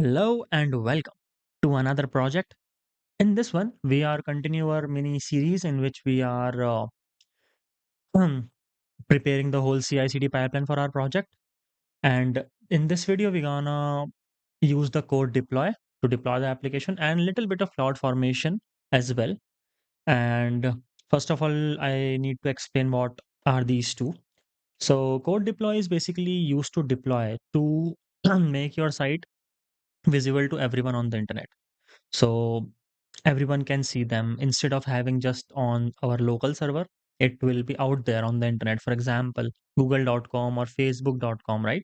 Hello and welcome to another project. In this one, we are continue our mini series in which we are preparing the whole CI/CD pipeline for our project. And in this video, we're gonna use the code deploy to deploy the application and little bit of cloud formation as well. And first of all, I need to explain what are these two. So code deploy is basically used to deploy to make your site visible to everyone on the internet. So everyone can see them instead of having just on our local server. It will be out there on the internet, for example google.com or facebook.com, right?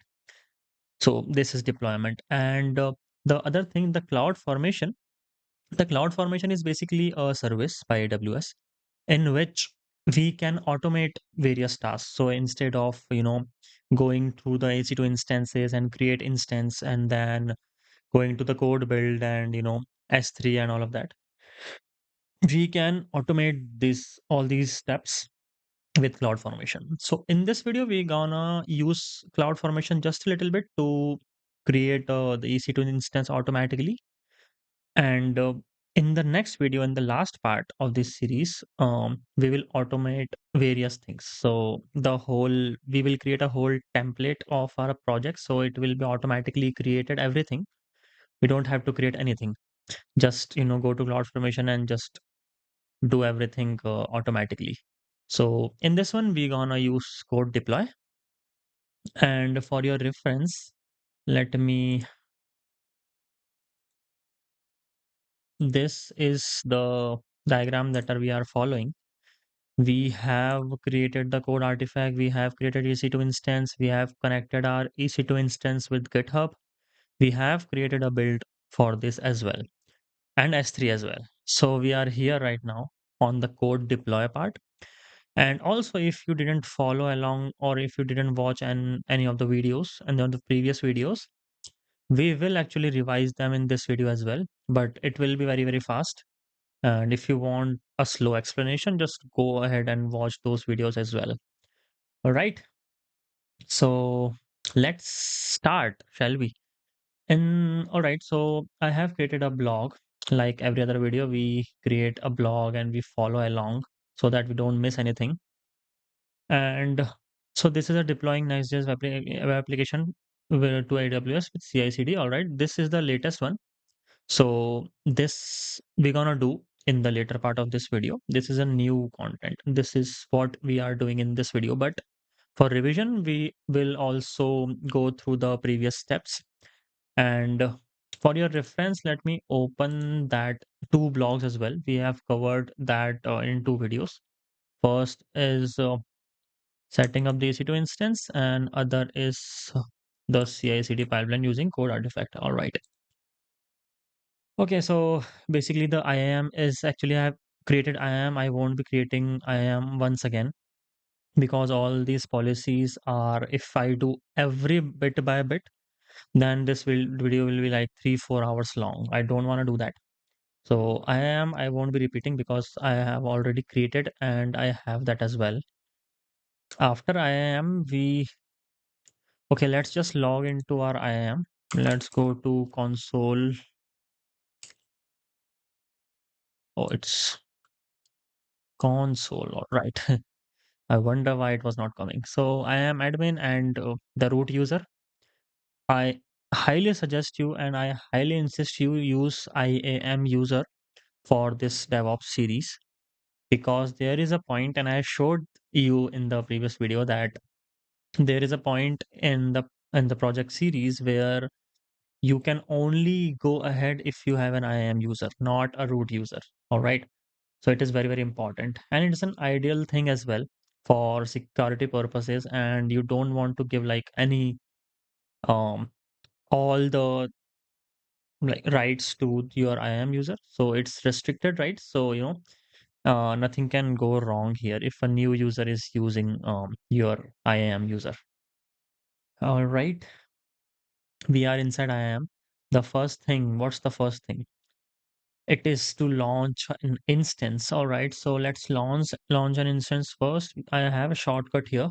So this is deployment. And the other thing, the cloud formation is basically a service by AWS in which we can automate various tasks. So instead of going through the EC2 instances and create instance and then going to the code build and S3 and all of that, we can automate this all these steps with cloud formation. So in this video we're gonna use cloud formation just a little bit to create the EC2 instance automatically. And in the next video, in the last part of this series, we will automate various things. So we will create a whole template of our project, so it will be automatically created everything. We don't have to create anything, just go to cloud formation and just do everything automatically. So in this one, we're gonna use code deploy. And for your reference, let me, this is the diagram that we are following. We have created the code artifact, we have created EC2 instance, we have connected our EC2 instance with GitHub, we have created a build for this as well, and S3 as well. So we are here right now on the code deploy part. And also, if you didn't follow along or if you didn't watch any of the videos and on the previous videos, we will actually revise them in this video as well, but it will be very, very fast. And if you want a slow explanation, just go ahead and watch those videos as well. All right. So let's start, shall we? All right. So I have created a blog. Like every other video, we create a blog and we follow along so that we don't miss anything. And so this is a deploying Next.js web application to AWS with CI/CD. All right, this is the latest one. So this we're gonna do in the later part of this video. This is a new content. This is what we are doing in this video. But for revision, we will also go through the previous steps. And for your reference, let me open that two blogs as well. We have covered that in two videos. First is setting up the EC2 instance, and other is the CI/CD pipeline using code artifact. All right. Okay, so basically the IAM is actually I have created IAM. I won't be creating IAM once again because all these policies are, if I do every bit by bit, then video will be like 3-4 hours long. I don't want to do that. So IAM I won't be repeating because I have already created and I have that as well. After IAM, okay, let's just log into our IAM. Let's go to console. Oh, it's console. All right. I wonder why it was not coming. So I am admin and the root user. I highly suggest you and I highly insist you use IAM user for this DevOps series, because there is a point, and I showed you in the previous video that there is a point in the project series where you can only go ahead if you have an IAM user, not a root user. All right. So it is very, very important. And it's an ideal thing as well for security purposes. And you don't want to give like any um all the like rights to your IAM user. So it's restricted, right? So nothing can go wrong here if a new user is using your IAM user. All right. We are inside IAM. The first thing, what's the first thing? It is to launch an instance. All right, so let's launch an instance first. I have a shortcut here.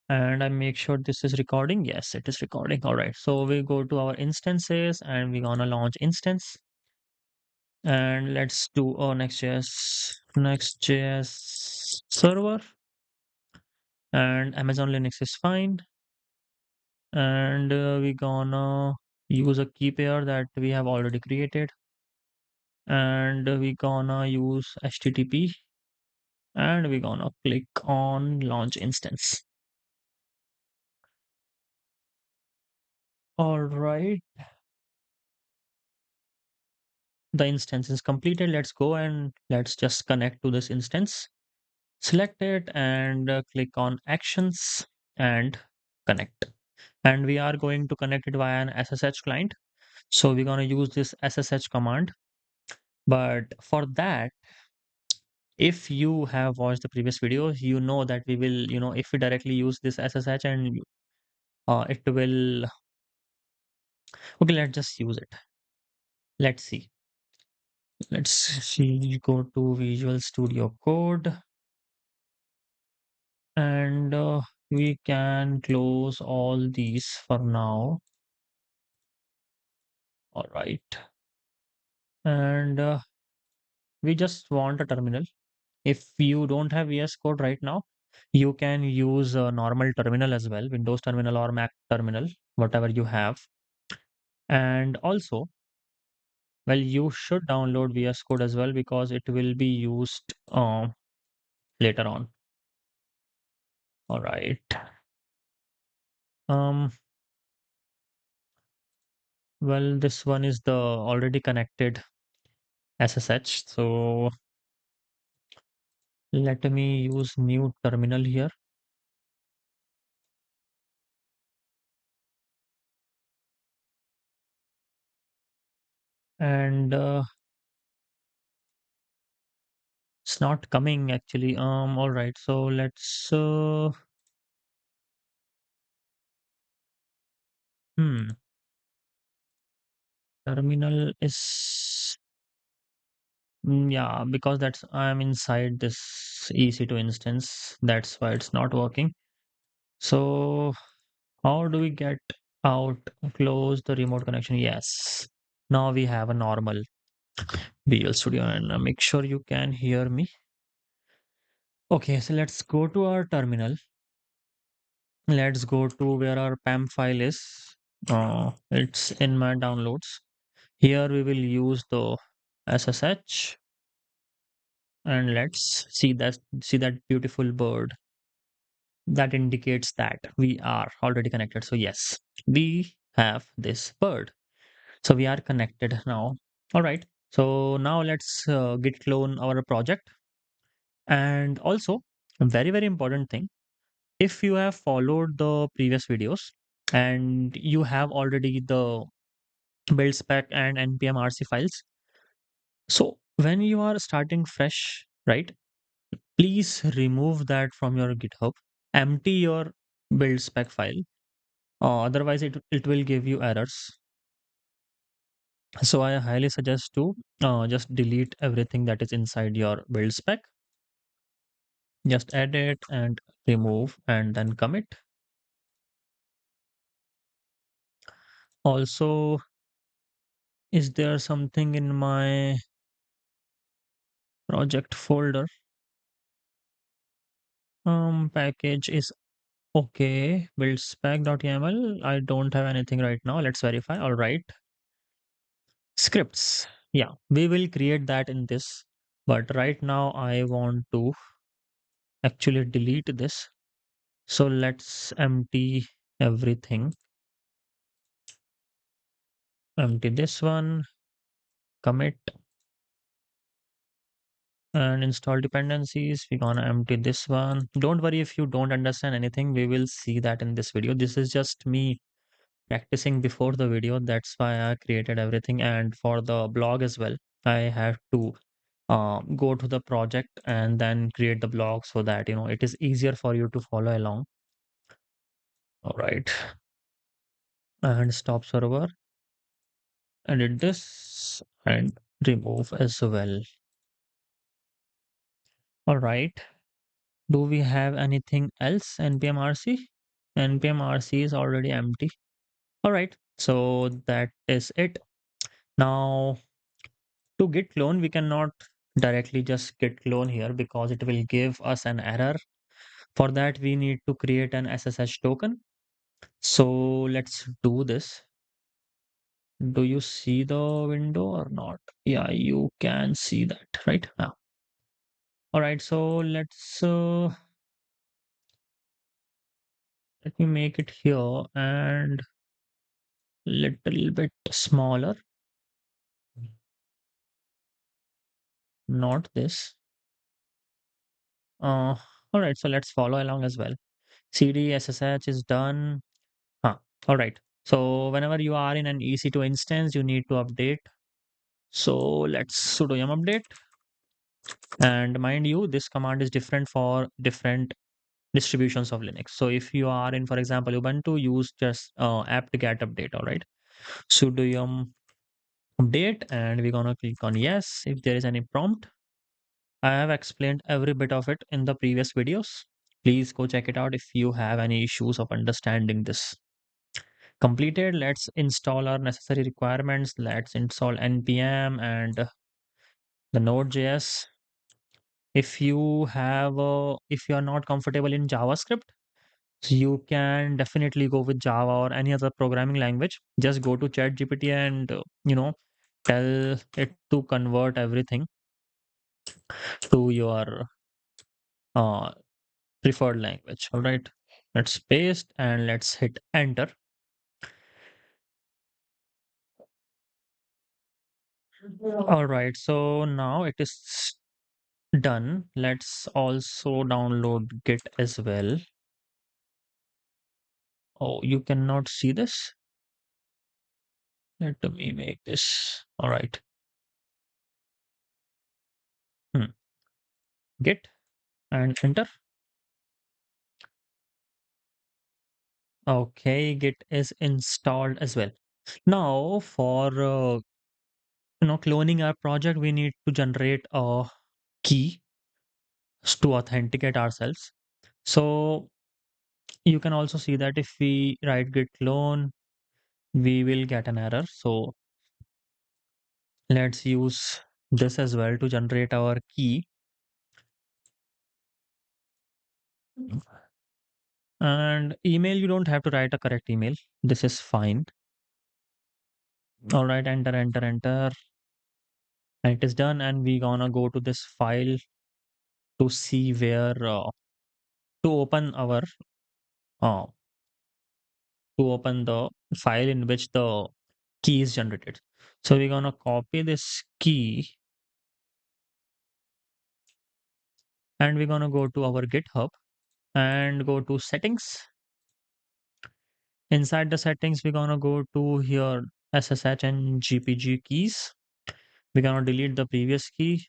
And I make sure this is recording. Yes, it is recording. All right. So we go to our instances and we're gonna launch instance. And let's do Next.js server, and Amazon Linux is fine. And we're gonna use a key pair that we have already created. And we're gonna use HTTP, and we're gonna click on launch instance. All right. The instance is completed. Let's go and let's just connect to this instance. Select it and click on actions and connect. And we are going to connect it via an SSH client. So we're going to use this SSH command. But for that, if you have watched the previous videos, you know that we will, if we directly use this SSH and it will, okay, let's just use it. Let's see. Let's see, go to Visual Studio Code, and we can close all these for now. All right. And we just want a terminal. If you don't have VS Code right now, you can use a normal terminal as well, Windows terminal or Mac terminal, whatever you have. And also, well, you should download VS Code as well because it will be used later on. All right. Um, well, this one is the already connected SSH. So let me use new terminal here. And it's not coming actually. All right. So let's hmm terminal is yeah, because that's I'm inside this EC2 instance. That's why it's not working. So how do we get out? Close the remote connection. Yes. Now we have a normal Visual Studio, and make sure you can hear me. Okay, so let's go to our terminal. Let's go to where our PAM file is. It's in my downloads. Here we will use the SSH, and let's see that beautiful bird that indicates that we are already connected. So yes, we have this bird. So we are connected now. All right. So now let's git clone our project. And also, a very very important thing. If you have followed the previous videos and you have already the build spec and npm rc files, so when you are starting fresh, right? Please remove that from your GitHub. Empty your build spec file. Otherwise, it will give you errors. So I highly suggest to just delete everything that is inside your build spec. Just edit and remove and then commit. Also, is there something in my project folder? Package is okay. Build spec.yaml. I don't have anything right now. Let's verify. All right. Scripts. Yeah, we will create that in this. But right now I want to actually delete this. So let's empty everything. Empty this one, commit and install dependencies. We're gonna empty this one. Don't worry if you don't understand anything. We will see that in this video. This is just me practicing before the video. That's why I created everything. And for the blog as well, I have to go to the project and then create the blog so that it is easier for you to follow along. All right, and stop server, edit this and remove as well. All right, do we have anything else npm rc? npm rc is already empty. All right, so that is it. Now, to git clone, we cannot directly just git clone here because it will give us an error. For that, we need to create an SSH token. So let's do this. Do you see the window or not? Yeah, you can see that, right? Yeah. All right, so let me make it here and little bit smaller, not this. Uh, all right, so let's follow along as well. CD SSH is done. Huh. All right. So whenever you are in an EC2 instance, you need to update. So let's sudo yum update. And mind you, this command is different for different distributions of Linux. So if you are in, for example, Ubuntu, use just apt-get update. All right. Sudo yum update, and we're gonna click on yes if there is any prompt. I have explained every bit of it in the previous videos. Please go check it out if you have any issues of understanding this. Completed. Let's install our necessary requirements. Let's install npm and the node.js. If you are not comfortable in JavaScript, so you can definitely go with Java or any other programming language. Just go to ChatGPT and tell it to convert everything to your uh, preferred language. All right, let's paste and let's hit enter. All right, so now it is done. Let's also download Git as well. Oh, you cannot see this? Let me make this. All right. Hmm. Git and enter. Okay, Git is installed as well. Now, for cloning our project, we need to generate a key to authenticate ourselves. So you can also see that if we write git clone, we will get an error. So let's use this as well to generate our key. And email, you don't have to write a correct email. This is fine. All right, enter, enter, enter. And it is done. And we gonna go to this file to see where to open our uh, to open the file in which the key is generated. So we're gonna copy this key and we're gonna go to our GitHub and go to settings. Inside the settings, we're gonna go to here SSH and GPG keys. We're gonna delete the previous key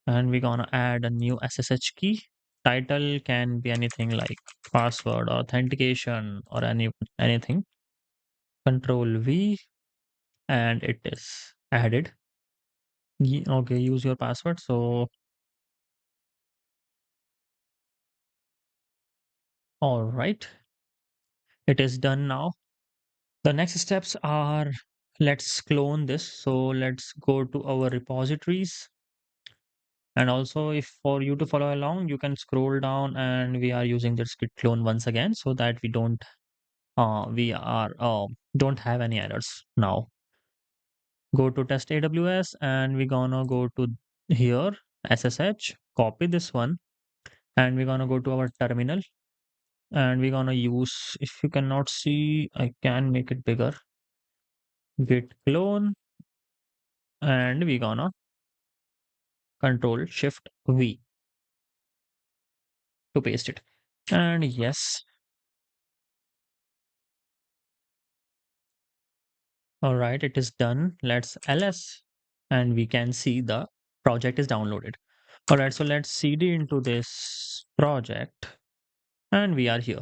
and we're gonna add a new SSH key. Title can be anything like password, authentication, or anything. Control V, and it is added. Okay, use your password. So, all right, it is done now. The next steps are, let's clone this. So let's go to our repositories. And also, if for you to follow along, you can scroll down and we are using this git clone once again so that we don't have any errors now. Go to test AWS and we're gonna go to here SSH, copy this one, and we're gonna go to our terminal and we're gonna use, if you cannot see, I can make it bigger, git clone, and we're gonna control shift V to paste it. And yes, all right, it is done. Let's ls and we can see the project is downloaded. All right, so let's cd into this project and we are here.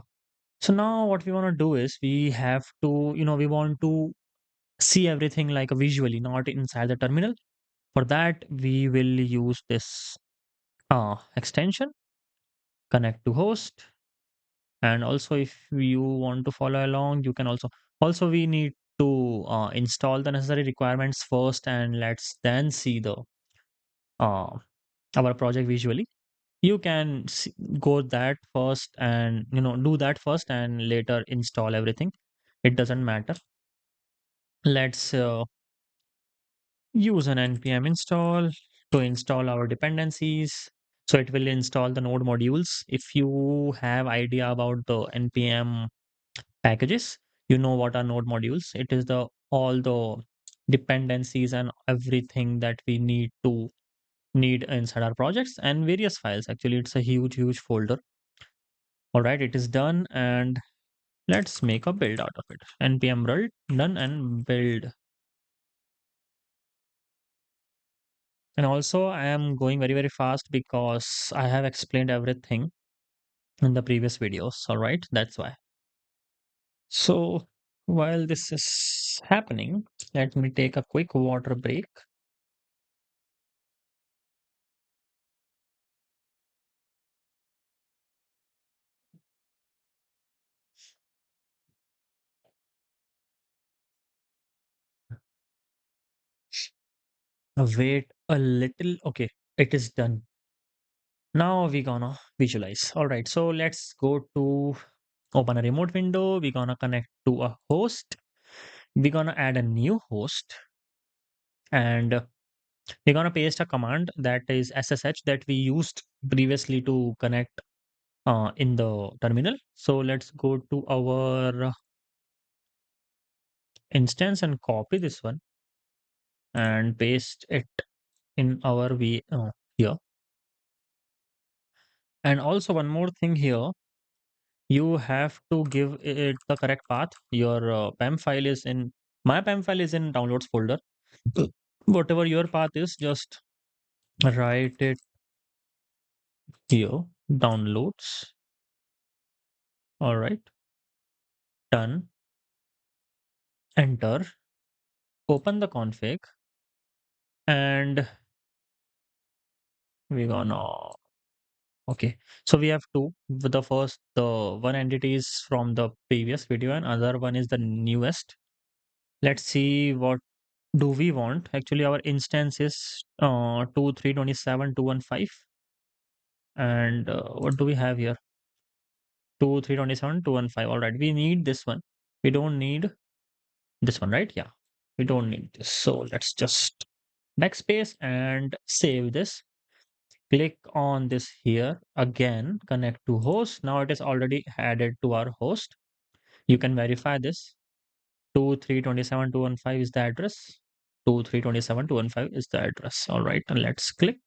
So now what we want to do is we have to, we want to see everything like a visually, not inside the terminal. For that, we will use this extension, connect to host, And also, if you want to follow along, you can also we need to install the necessary requirements first, and let's then see the uh, our project visually. You can go that first, and do that first and later install everything. It doesn't matter. Let's use an npm install to install our dependencies. So it will install the node modules. If you have idea about the npm packages, you know what are node modules. It is the all the dependencies and everything that we need inside our projects and various files. Actually, it's a huge folder. All right, it is done, and let's make a build out of it. npm build done and build. And also, I am going very fast because I have explained everything in the previous videos. All right, that's why. So while this is happening, let me take a quick water break. Wait a little. Okay, it is done. Now we gonna visualize. All right, so let's go to open a remote window. We're gonna connect to a host. We're gonna add a new host, and we're gonna paste a command that is SSH that we used previously to connect in the terminal. So let's go to our instance and copy this one and paste it in our here. And also one more thing here, you have to give it the correct path. Your PEM file is in my PEM file is in downloads folder. Whatever your path is, just write it here. Downloads. All right. Done. Enter. Open the config, and we're gonna okay. So we have two. The first, the one entity is from the previous video, and other one is the newest. Let's see what do we want. Actually, our instance is 2.3.27.215, and what do we have here? 2.3.27.215. All right, we need this one. We don't need this one, right? Yeah, we don't need this. So let's just backspace and save this. Click on this here again, connect to host. Now it is already added to our host. You can verify this. 2.3.27.215 is the address. 2.3.27.215 is the address. All right, and let's click,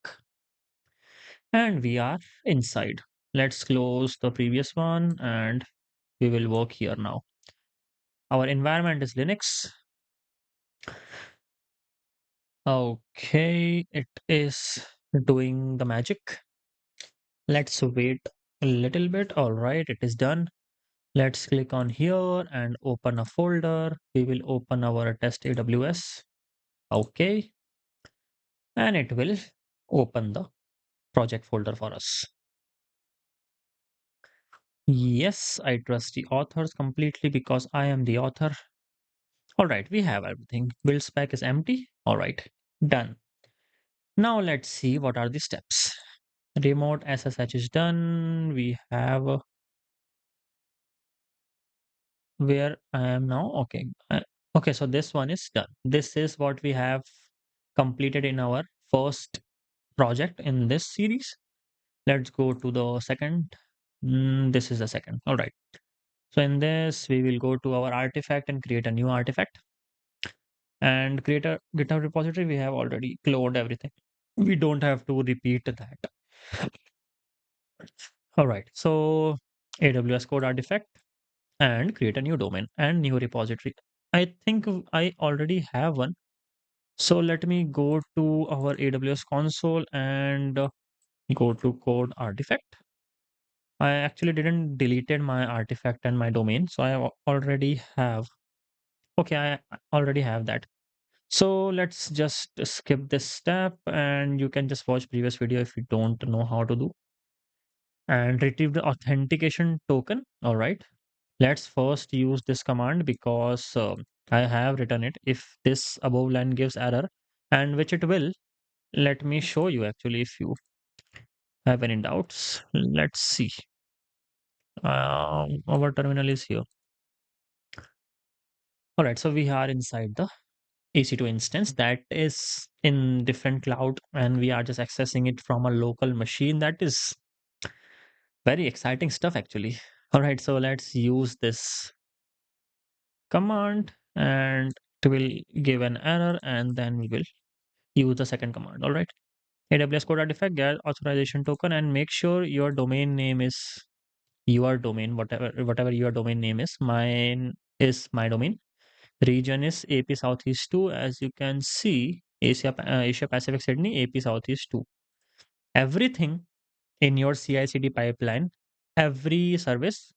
and we are inside. Let's close the previous one, and we will work here now. Our environment is Linux. Okay, it is doing the magic. Let's wait a little bit. All right, it is done. Let's click on here and open a folder. We will open our test AWS. Okay, and it will open the project folder for us. Yes, I trust the authors completely because I am the author. All right, we have everything. Build spec is empty. All right, done. Now let's see what are the steps. Remote SSH is done. We have where I am now. Okay. Okay, so this one is done. This is what we have completed in our first project in this series. Let's go to the second. This is the second. All right. So in this, we will go to our artifact and create a new artifact and create a GitHub repository. We have already cloned everything. We don't have to repeat that. All right. So AWS code artifact and create a new domain and new repository. I think I already have one. So let me go to our AWS console and go to code artifact. I actually didn't deleted my artifact and my domain, so already have. Okay, I already have that. So let's just skip this step, and you can just watch previous video if you don't know how to do. and retrieve the authentication token. All right. Let's first use this command because I have written it. If this above line gives error, and which it will, let me show you actually if you have any doubts. Let's see. Our terminal is here. All right, so we are inside the EC2 instance that is in different cloud, and we are just accessing it from a local machine. That is very exciting stuff actually. All right, so let's use this command and it will give an error and then we will use the second command. All right. AWS code artifact, get authorization token, and make sure your domain name is your domain, whatever your domain name is. Mine is my domain. Region is AP Southeast 2. As you can see, Asia Pacific Sydney, AP Southeast 2. Everything in your CI/CD pipeline, every service,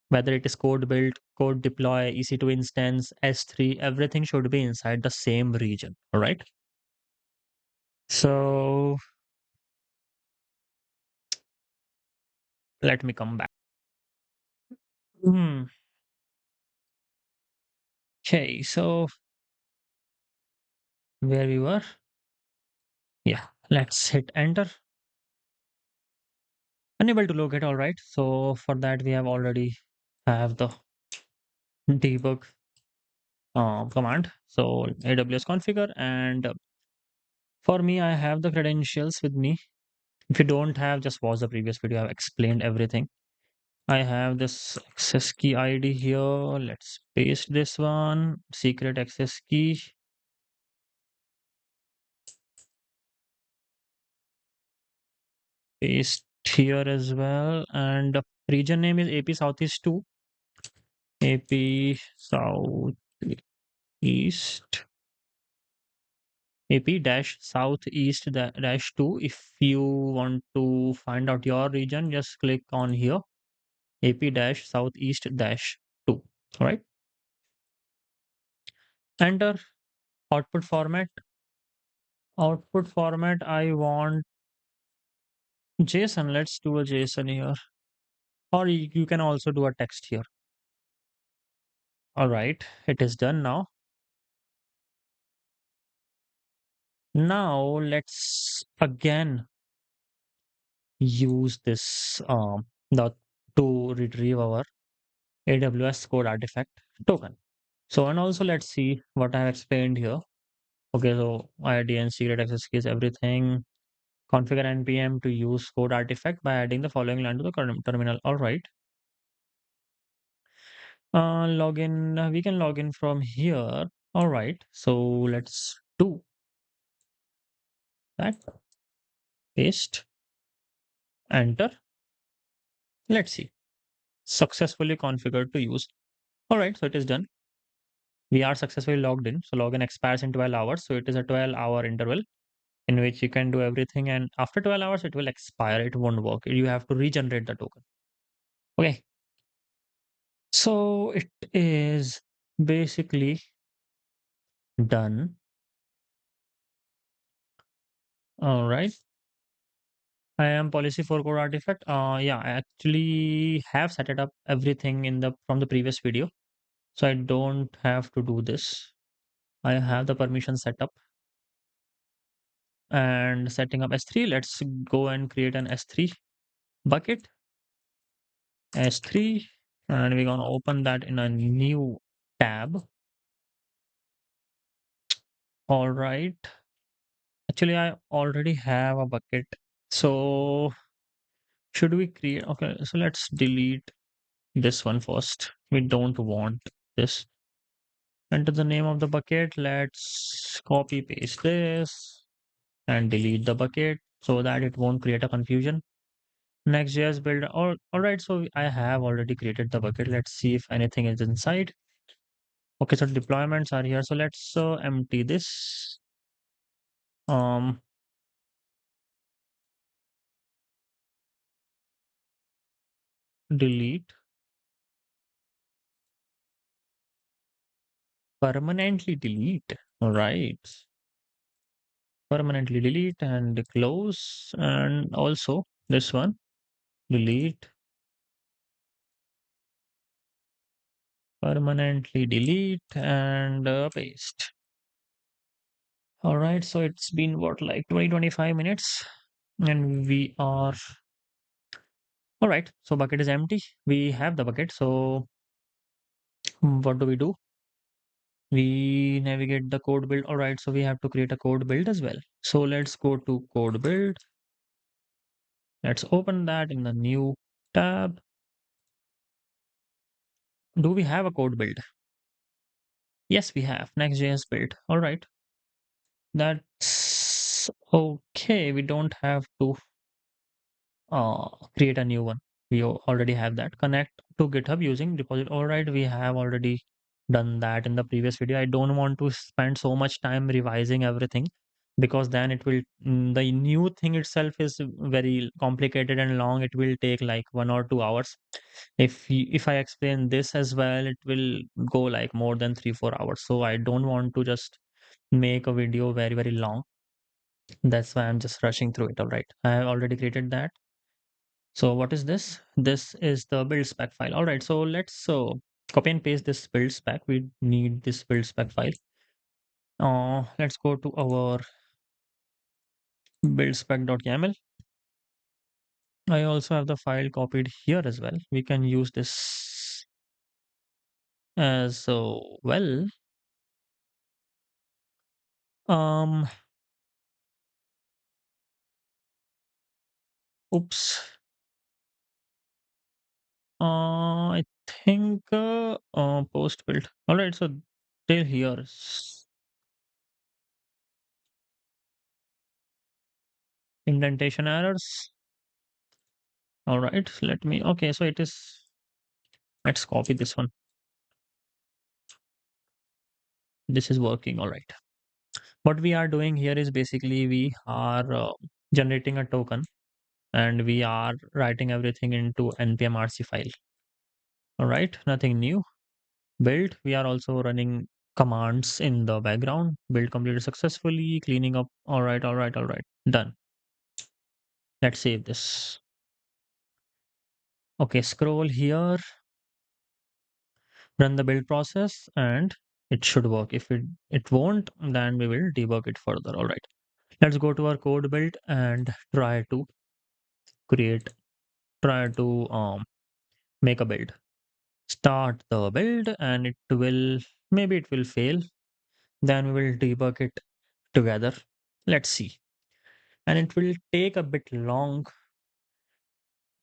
whether it is code build, code deploy, EC2 instance, S3, everything should be inside the same region. All right. So let me come back. Hmm. Okay, so where we were? Yeah, let's hit enter. Unable to locate. All right. So for that, we have already have the debug command. So AWS configure, and for me, I have the credentials with me. If you don't have, just watch the previous video. I've explained everything. I have this access key ID here. Let's paste this one. Secret access key. Paste here as well. And the region name is AP Southeast 2. AP Southeast. AP dash Southeast dash 2. If you want to find out your region, just click on here. AP dash Southeast dash 2. All right. Enter output format. Output format, I want JSON. Let's do a JSON here. Or you can also do a text here. All right, it is done now. Now let's again use this the to retrieve our AWS code artifact token. So and also let's see what I have explained here. Okay, so ID and secret access keys, everything. Configure npm to use code artifact by adding the following line to the current terminal. All right. Login. We can log in from here. All right. So let's do that. Paste. Enter. Let's see. Successfully configured to use. All right. So it is done. We are successfully logged in. So login expires in 12 hours. So it is a 12-hour interval in which you can do everything. And after 12 hours, it will expire. It won't work. You have to regenerate the token. Okay. So it is basically done. All right. I am policy for core artifact. Yeah, I actually have set it up everything in the from the previous video. So I don't have to do this. I have the permission set up and setting up S3. Let's go and create an S3 bucket. S3, and we're gonna open that in a new tab. All right. Actually, I already have a bucket. So should we create? Okay, so let's delete this one first. We don't want this. Enter the name of the bucket. Let's copy paste this and delete the bucket so that it won't create a confusion. Next.js build. All right, so I have already created the bucket. Let's see if anything is inside. Okay, so deployments are here. So let's empty this. Um, delete. Permanently delete. All right. Permanently delete and close. And also this one. delete, permanently delete, and paste. All right, so it's been what, like 20-25 minutes, and we are all right. So bucket is empty. We have the bucket. So what do? We navigate the code build. All right, so we have to create a code build as well. So let's go to code build. Let's open that in the new tab. Do we have a code build? Yes, we have Next.js build. All right, that's okay. We don't have to create a new one. We already have that. Connect to GitHub using repository. All right, we have already done that in the previous video. I don't want to spend so much time revising everything because then it will the new thing itself is very complicated and long. It will take like 1 or 2 hours. If I explain this as well, it will go like more than 3-4 hours. So I don't want to just make a video very long. That's why I'm just rushing through it. All right, I have already created that. So what is this? This is the build spec file. All right, so let's copy and paste this build spec. We need this build spec file. Let's go to our build spec.yaml. I also have the file copied here as well. We can use this as well. Um, oops. I think post build. All right, so till here. Indentation errors. All right, let me. Okay, so it is. Let's copy this one. This is working. All right. What we are doing here is basically we are generating a token and we are writing everything into npm rc file. All right, nothing new. Build, we are also running commands in the background. Build completed successfully, cleaning up. All right, done. Let's save this. Okay, scroll here, run the build process, and it should work. If it won't, then we will debug it further. All right, let's go to our code build and create try to make a build. Start the build and it will fail. Then we will debug it together. Let's see. And it will take a bit long.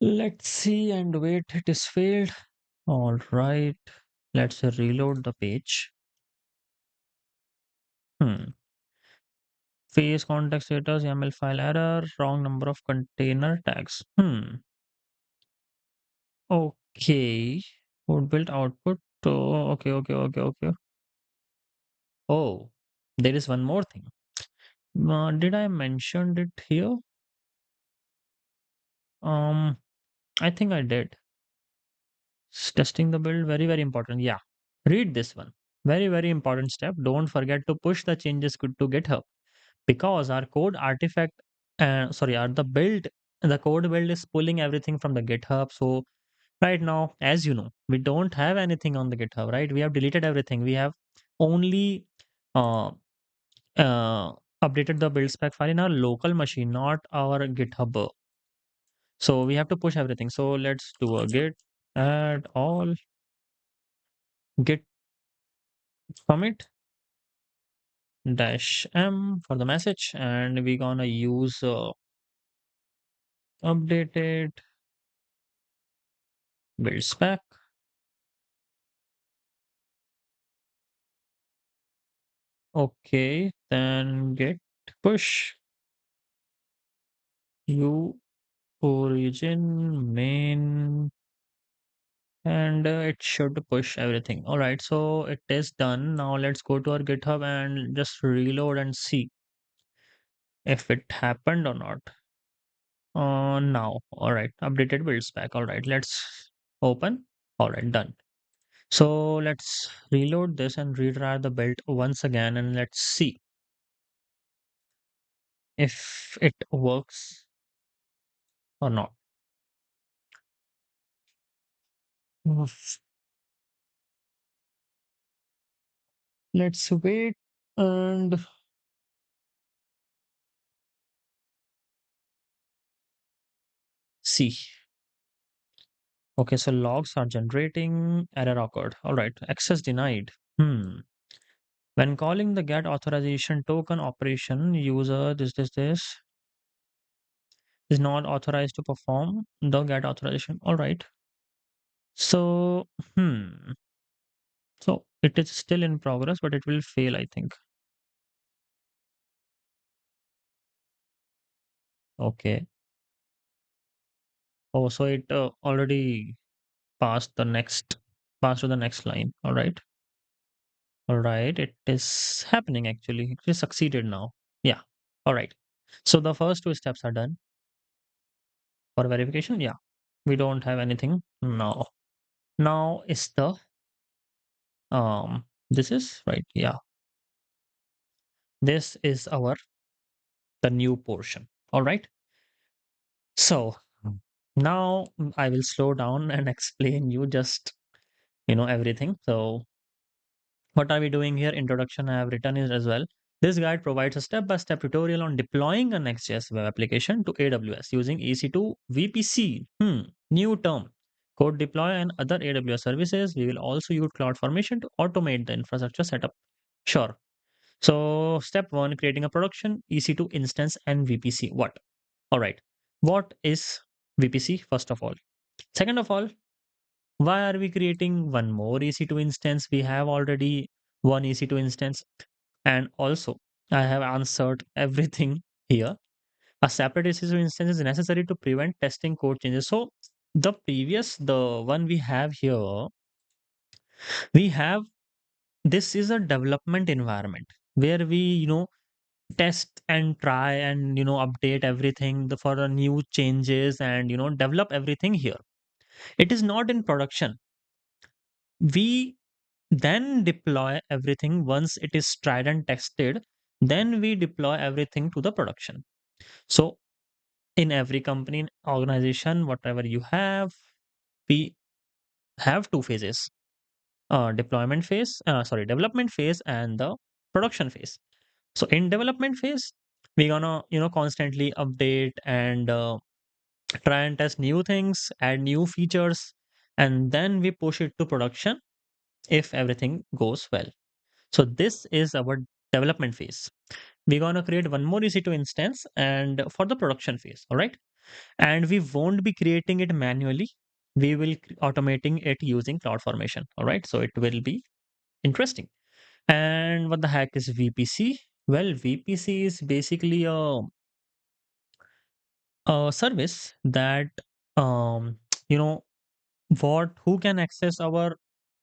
Let's see and wait. It is failed. All right. Let's reload the page. Hmm. Face context status, YAML file error, wrong number of container tags. Okay. Code build output. Oh, okay. Oh, there is one more thing. Did I mention it here? Um, I think I did. Testing the build, very important. Yeah, read this one. Very important step. Don't forget to push the changes to GitHub because our code artifact, the code build is pulling everything from the GitHub. So right now, as you know, we don't have anything on the GitHub, right? We have deleted everything. We have only uh, uh, updated the build spec file in our local machine, not our GitHub. So we have to push everything. So let's do a git add all git commit dash m for the message, and we gonna use updated build spec. Okay, then git push u origin main, and it should push everything. All right, so it is done. Now let's go to our GitHub and just reload and see if it happened or not. Now, all right, updated build spec. All right, let's open. All right, done. So let's reload this and retry the build once again, and let's see if it works or not. Oof. Let's wait and see. Okay, so logs are generating, error occurred. All right, access denied. When calling the get authorization token operation, user this is not authorized to perform the get authorization. All right. So, so it is still in progress, but it will fail, I think. Okay. Oh, so it already passed to the next line. All right. All right. It is happening actually. It is succeeded now. Yeah. All right. So the first two steps are done for verification. Yeah. We don't have anything now. Now is the this is right. Yeah. This is our the new portion. All right. So now I will slow down and explain you just everything. So what are we doing here? Introduction I have written it as well. This guide provides a step-by-step tutorial on deploying a Next.js web application to AWS using EC2 VPC. New term. Code deploy and other AWS services. We will also use CloudFormation to automate the infrastructure setup. Sure. So step one, creating a production EC2 instance and VPC. What? All right. What is VPC first of all? Second of all, why are we creating one more EC2 instance? We have already one EC2 instance. And also, I have answered everything here. A separate EC2 instance is necessary to prevent testing code changes. So the one we have here, we have this is a development environment where we, test and try and update everything for the new changes and develop everything here. It is not in production. We then deploy everything once it is tried and tested. Then we deploy everything to the production. So in every company organization, whatever you have, we have two phases: development phase and the production phase. So in development phase, we're gonna constantly update and try and test new things, add new features, and then we push it to production if everything goes well. So this is our development phase. We're gonna create one more EC2 instance and for the production phase, all right? And we won't be creating it manually. We will automating it using CloudFormation, all right? So it will be interesting. And what the heck is VPC? Well, VPC is basically a service that um you know who can access our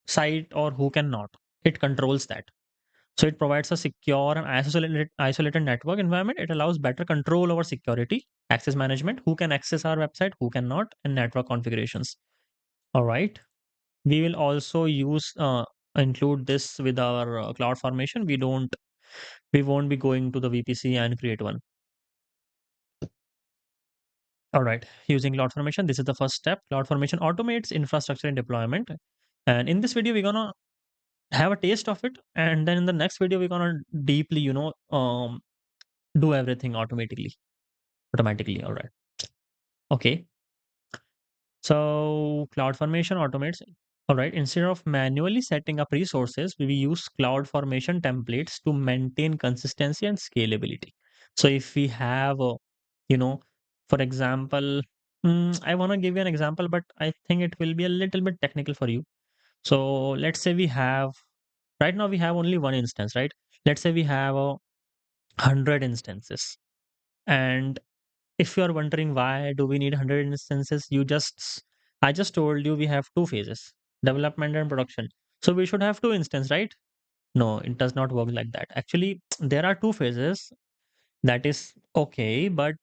site or who cannot. It controls that. So it provides a secure and isolated network environment. It allows better control over security, access management, who can access our website, who cannot, and network configurations. All right. We will also use include this with our cloud formation. We won't be going to the VPC and create one. All right. Using cloud formation, this is the first step. Cloud formation automates infrastructure and deployment. And in this video, we're gonna have a taste of it, and then in the next video, we're gonna deeply, do everything automatically. All right. Okay. So CloudFormation automates. All right. Instead of manually setting up resources, we use CloudFormation templates to maintain consistency and scalability. So if we have, you know, for example, I want to give you an example, but I think it will be a little bit technical for you. So let's say we have right now we have only one instance, right? Let's say we have 100 instances, and if you are wondering why do we need 100 instances, I just told you we have two phases, development and production. So we should have two instances, right? No, it does not work like that. Actually, there are two phases. That is okay, but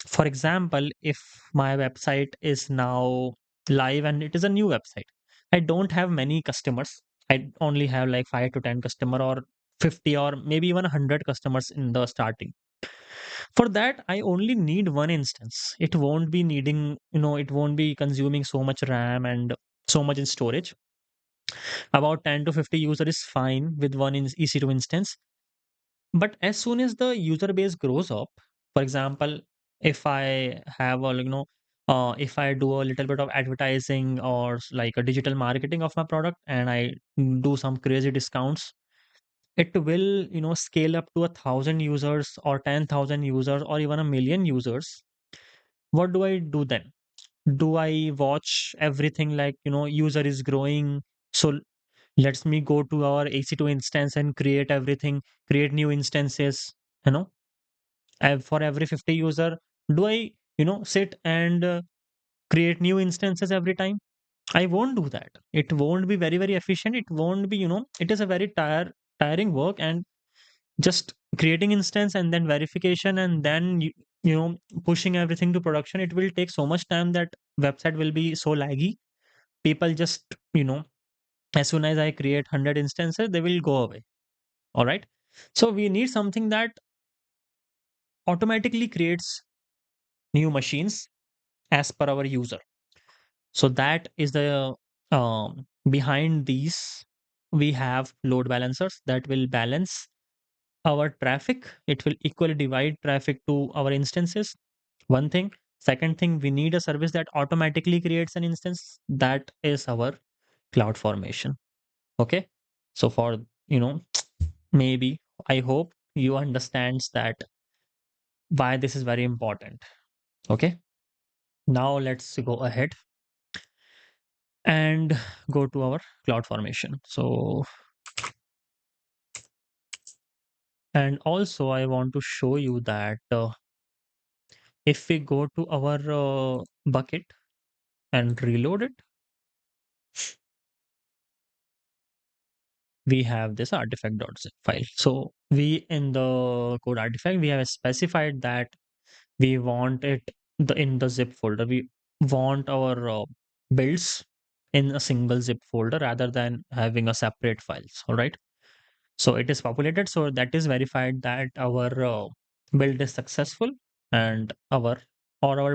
for example, if my website is now live and it is a new website, I don't have many customers. I only have like 5 to 10 customer or 50 or maybe even 100 customers in the starting. For that, I only need one instance. It won't be needing, it won't be consuming so much RAM, and so much in storage. About 10 to 50 user is fine with one in EC2 instance. But as soon as the user base grows up, for example, if I have a, if I do a little bit of advertising or like a digital marketing of my product and I do some crazy discounts, it will, scale up to 1,000 users or 10,000 users or even 1 million users. What do I do then? Do I watch everything like, user is growing? So let's me go to our AC2 instance and create everything, create new instances, you know, for every 50 user. Do I, sit and create new instances every time? I won't do that. It won't be very, very efficient. It won't be, it is a very tiring work, and just creating instance and then verification and then pushing everything to production, it will take so much time that website will be so laggy. People just, as soon as I create 100 instances, they will go away. All right. So we need something that automatically creates new machines as per our user. So that is the behind these, we have load balancers that will balance our traffic. It will equally divide traffic to our instances. One thing. Second thing, we need a service that automatically creates an instance. That is our cloud formation. Okay. So for, you know, maybe, I hope you understands that why this is very important. Okay. Now let's go ahead and go to our cloud formation. So, and also I want to show you that if we go to our bucket and reload it, we have this artifact.zip file. So we in the code artifact, we have specified that we want it in the zip folder. We want our builds in a single zip folder rather than having a separate files. All right. So it is populated. So that is verified that our build is successful and our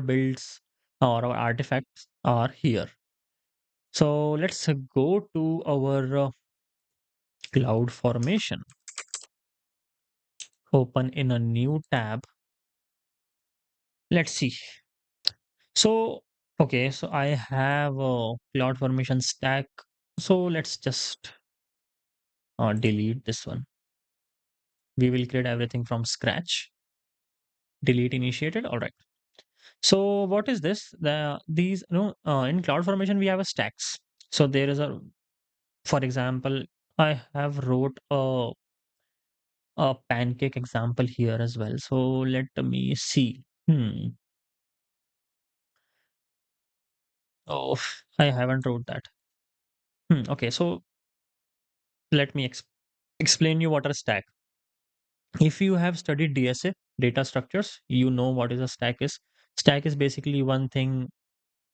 builds or our artifacts are here. So let's go to our cloud formation. Open in a new tab. Let's see. So, okay, so I have a cloud formation stack. So let's just delete this one. We will create everything from scratch. Delete initiated. All right. So what is this? These, in cloud formation we have a stacks. So there is a, for example, I have wrote a pancake example here as well. So let me see. Oh, I haven't wrote that. Okay, so let me explain you what a stack. If you have studied DSA, data structures, you know what is a stack is. Stack is basically one thing,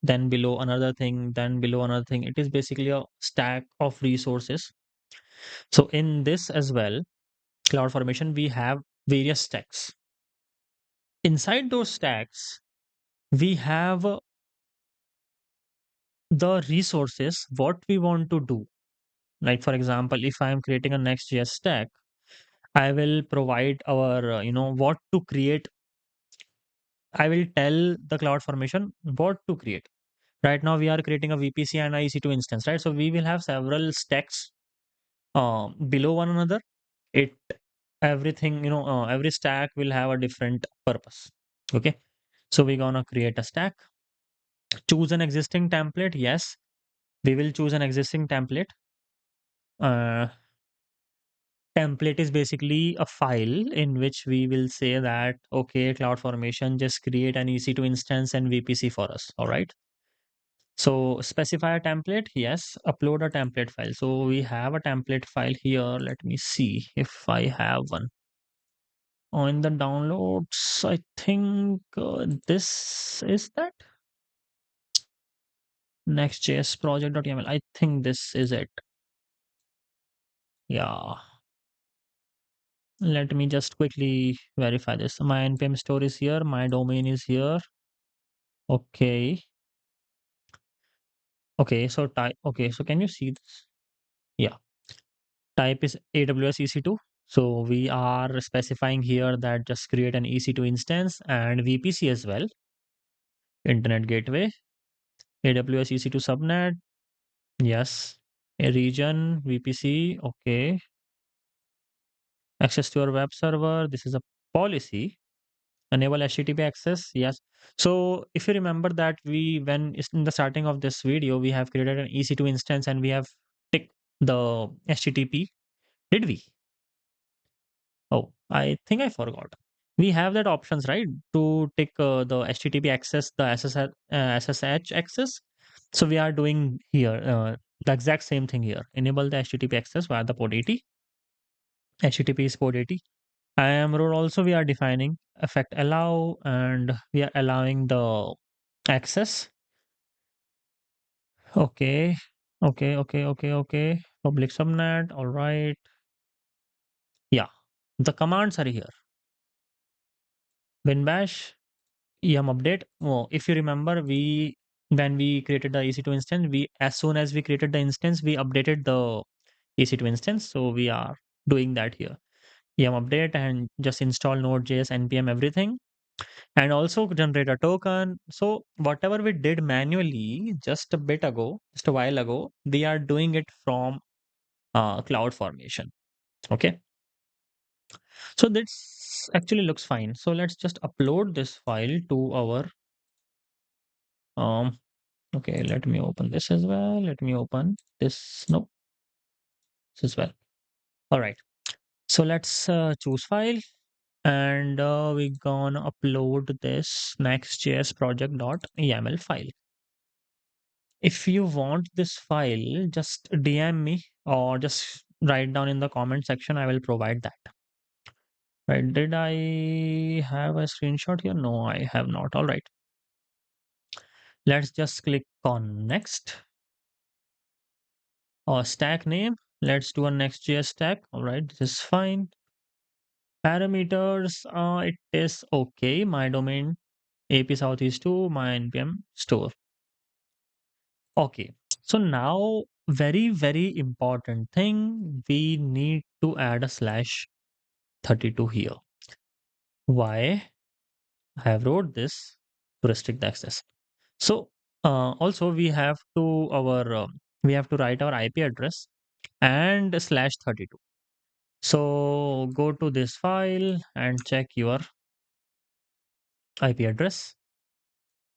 then below another thing, then below another thing. It is basically a stack of resources. So in this as well, cloud formation, we have various stacks. Inside those stacks, we have the resources, what we want to do. Like for example, if I am creating a Next.js stack, I will provide our, what to create. I will tell the cloud formation what to create. Right now, we are creating a VPC and a EC2 instance, right? So we will have several stacks below one another. It everything, every stack will have a different purpose. Okay, so we're gonna create a stack. Choose an existing template. Yes, we will choose an existing template. Uh, Template is basically a file in which we will say that, okay, cloud formation, just create an EC2 instance and VPC for us. All right. So specify a template. Yes. Upload a template file. So we have a template file here. Let me see if I have one. In the downloads, I think this is that Next.js project.yaml. I think this is it. Yeah. Let me just quickly verify this. My npm store is here. My domain is here. Okay. Okay, so type. Okay, so can you see this? Yeah, type is AWS EC2. So we are specifying here that just create an EC2 instance and VPC as well. Internet gateway, AWS EC2 subnet. Yes, a region VPC. Okay, access to your web server. This is a policy. Enable HTTP access. Yes. So if you remember that we when in the starting of this video we have created an EC2 instance and we have ticked the HTTP. Did we? Oh, I think I forgot. We have that options, right, to tick the HTTP access, the SSH access. So we are doing here the exact same thing here. Enable the HTTP access via the port 80. HTTP is port 80. IAM role also we are defining effect allow, and we are allowing the access. Okay, okay. Public subnet. All right. Yeah, the commands are here. Bin bash yum update. Oh, if you remember, we when we created the EC2 instance, we as soon as we created the instance, we updated the EC2 instance. So we are doing that here. Yum update and just install Node.js, npm everything, and also generate a token. So whatever we did manually just a bit ago, just a while ago, we are doing it from cloud formation. Okay, so this actually looks fine. So let's just upload this file to our um okay, let me open this as well. Let me open this. No, this as well. All right, so let's choose file, and we gonna upload this next.js project.yaml file. If you want this file, just DM me or just write down in the comment section. I will provide that. Right? Did I have a screenshot here? No, I have not. All right. Let's just click on next or stack name. Let's do a next.js stack. All right. This is fine. Parameters, it is okay. My domain AP Southeast 2, my NPM store. Okay. So now very important thing, we need to add a slash 32 here. Why? I have wrote this to restrict the access. So also we have to write our IP address and slash 32. So go to this file and check your IP address.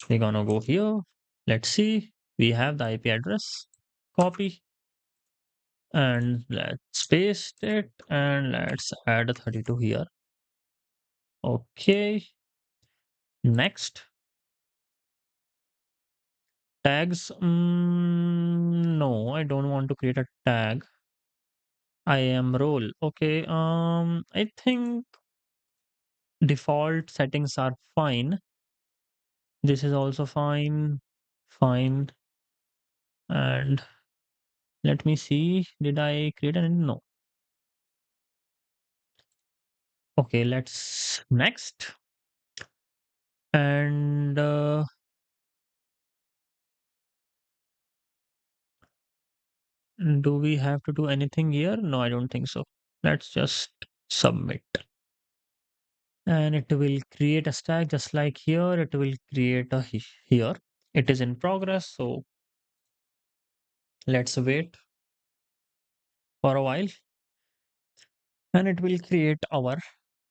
We're gonna go here. Let's see. We have the IP address. Copy and let's paste it and let's add a 32 here. Okay. Next. Tags. No, I don't want to create a tag. I am role. Okay. I think default settings are fine. This is also fine. Fine. And let me see. Did I create an no? Okay, let's next. And do we have to do anything here? No, I don't think so. Let's just submit. And it will create a stack just like here. It will create a here. It is in progress. So let's wait for a while and it will create our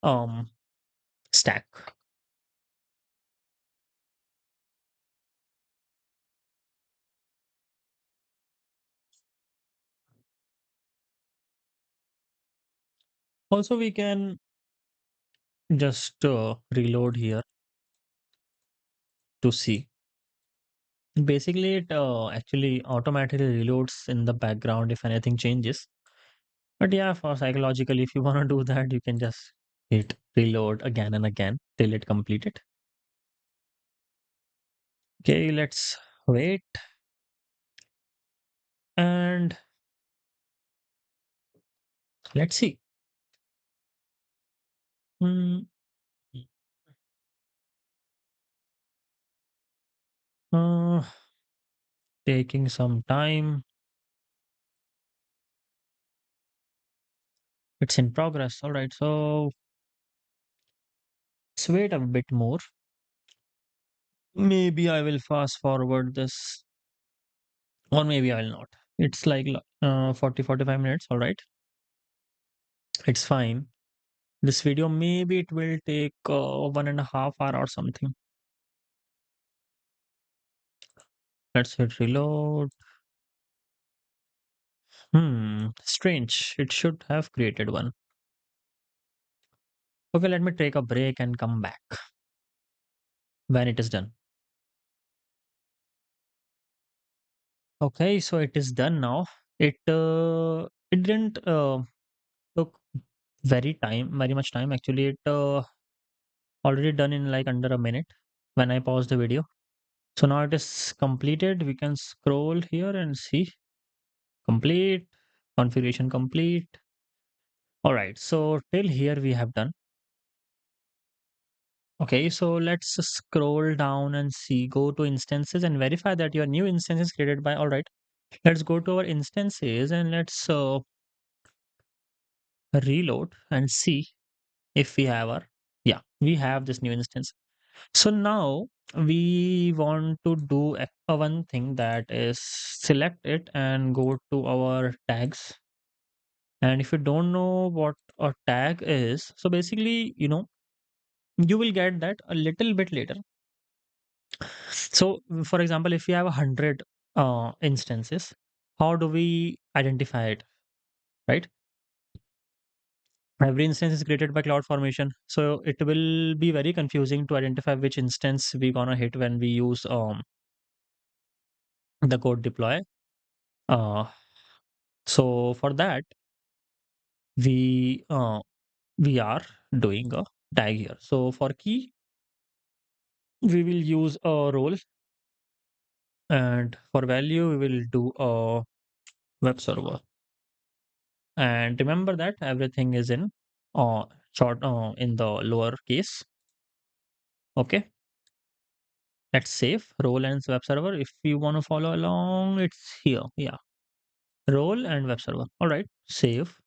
um stack. Also, we can just reload here to see. Basically, it actually automatically reloads in the background if anything changes. But yeah, for psychological, if you want to do that, you can just hit reload again and again till it complete it. Okay, let's wait and let's see. Hmm, uh, taking some time. It's in progress. All right. So let's wait a bit more. Maybe I will fast forward this, or maybe I will not. It's like 40, 45 minutes. All right. It's fine. This video, maybe it will take 1.5 hours or something. Let's hit reload. Strange. It should have created one. Okay, let me take a break and come back when it is done. Okay, so it is done now. It didn't took very much time. Actually, it already done in like under a minute when I paused the video. So now it is completed. We can scroll here and see complete, configuration complete. All right, so till here we have done. Okay, so let's scroll down and see, go to instances and verify that your new instance is created by. All right, let's go to our instances and let's reload and see if we have our, yeah, we have this new instance. So now we want to do one thing, that is select it and go to our tags. And if you don't know what a tag is, so basically, you will get that a little bit later. So for example, if you have 100 instances, how do we identify it, right? Every instance is created by CloudFormation, so it will be very confusing to identify which instance we gonna hit when we use the code deploy. Uh, so for that, we uh, we are doing a tag here. So for key, we will use a role, and for value, we will do a web server. And remember that everything is in short in the lower case. Okay, let's save role and web server. If you want to follow along, it's here. Yeah, role and web server. All right, save.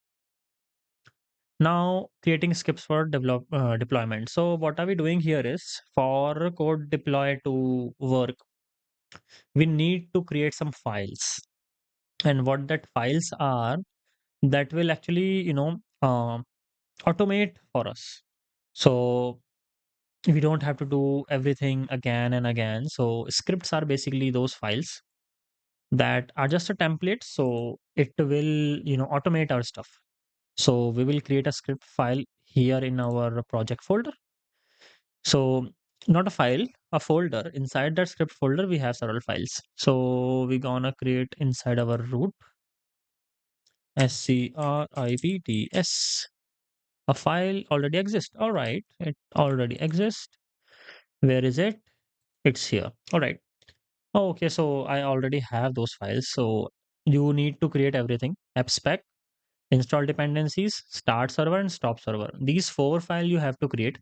Now creating scripts for deployment. So what are we doing here is, for code deploy to work, we need to create some files. And what that files are, that will actually automate for us. So we don't have to do everything again and again. So scripts are basically those files that are just a template, so it will automate our stuff. So we will create a script file here in our project folder. So not a file, a folder. Inside that script folder we have several files. So we're gonna create inside our root scripts. A file already exists. All right, it already exists. Where is it? It's here. All right. Oh, okay, so I already have those files. So you need to create everything: abspec, install dependencies, start server, and stop server. These four files you have to create.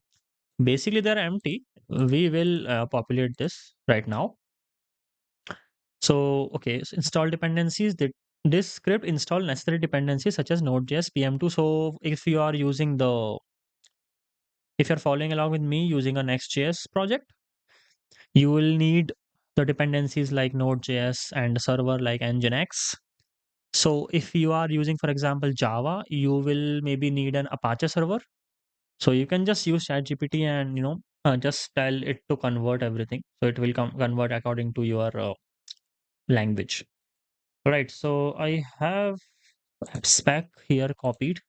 Basically, they're empty. We will populate this right now. So, okay, so install dependencies. This script install necessary dependencies such as Node.js, PM2. So if you're following along with me using a Next.js project, you will need the dependencies like Node.js and server like Nginx. So if you are using, for example, Java, you will maybe need an Apache server. So you can just use ChatGPT and just tell it to convert everything. So it will convert according to your language. Right. So I have spec here copied.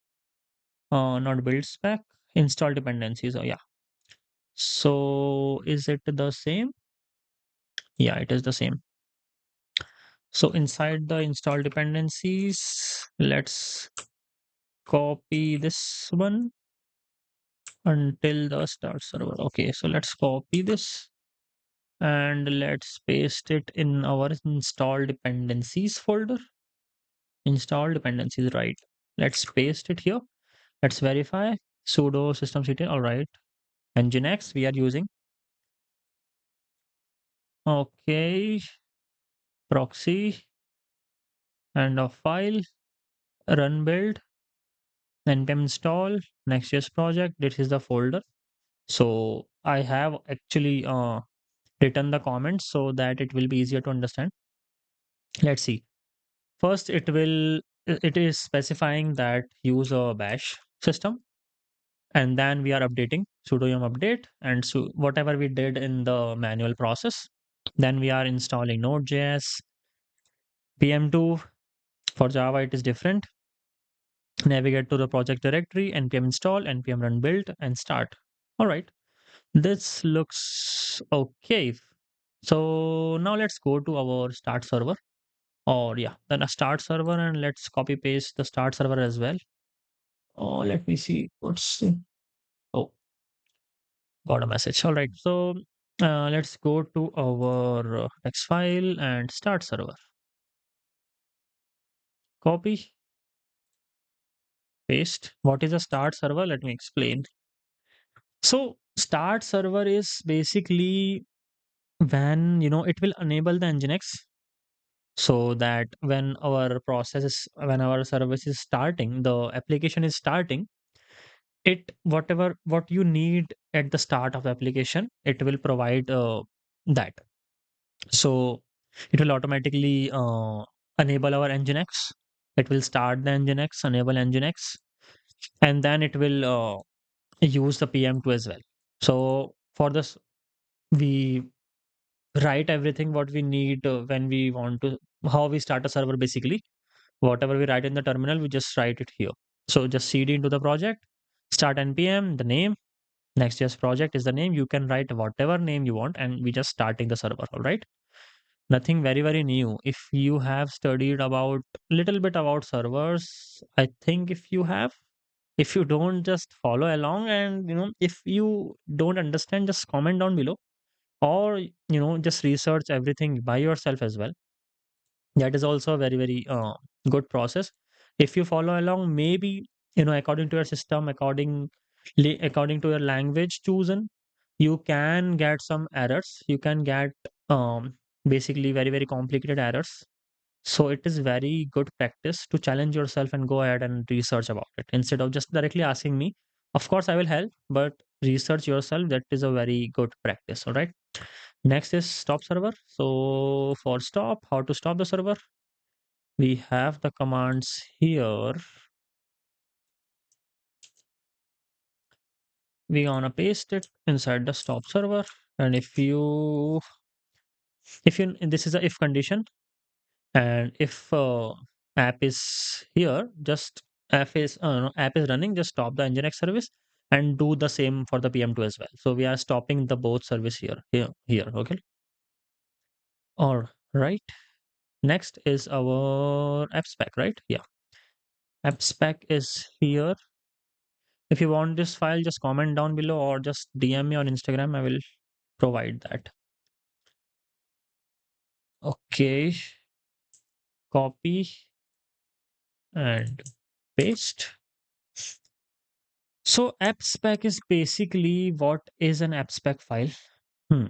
Not build spec, install dependencies. Oh yeah. So is it the same? Yeah, it is the same. So inside the install dependencies, let's copy this one until the start server. Okay, so let's copy this and let's paste it in our install dependencies folder. Install dependencies, right? Let's paste it here. Let's verify sudo systemctl. All right, nginx we are using. Okay, proxy and a file, run build, npm install, next.js project. This is the folder. So I have actually written the comments so that it will be easier to understand. Let's see. First, it is specifying that use a bash system, and then we are updating sudo yum update and so whatever we did in the manual process. Then we are installing Node.js, PM2. For Java, it is different. Navigate to the project directory, npm install, npm run build, and start. All right, this looks okay. So now let's go to our start server. Or yeah, then a start server, and let's copy paste the start server as well. Oh, let me see. Oh, got a message. All right. So let's go to our text file and start server. Copy, paste. What is a start server? Let me explain. So start server is basically when it will enable the Nginx, so that when our service is starting, the application is starting, it whatever what you need at the start of the application, it will provide that. So it will automatically enable our nginx. It will start the nginx, enable nginx, and then it will use the pm2 as well. So for this, we write everything what we need when we want to, how we start a server. Basically whatever we write in the terminal, we just write it here. So just cd into the project, start npm, the name, next.js project is the name. You can write whatever name you want, and we just starting the server. All right, nothing very very new. If you have studied about little bit about servers, I think if you have, if you don't, just follow along, and if you don't understand, just comment down below, or just research everything by yourself as well. That is also a very very good process. If you follow along, maybe according to your system, according to your language chosen, you can get some errors. You can get um, basically very very complicated errors. So it is very good practice to challenge yourself and go ahead and research about it instead of just directly asking me. Of course I will help, but research yourself, that is a very good practice. All right, next is stop server. So for stop, how to stop the server, we have the commands here. We gonna paste it inside the stop server. And if you this is a if condition, and if app is here, just app is running, just stop the nginx service and do the same for the pm2 as well. So we are stopping the both service here. Okay, all right. Next is our app spec, right? Yeah, app spec is here. If you want this file, just comment down below or just DM me on Instagram. I will provide that. Okay, copy and paste. So app spec is basically what is an app spec file. Hmm.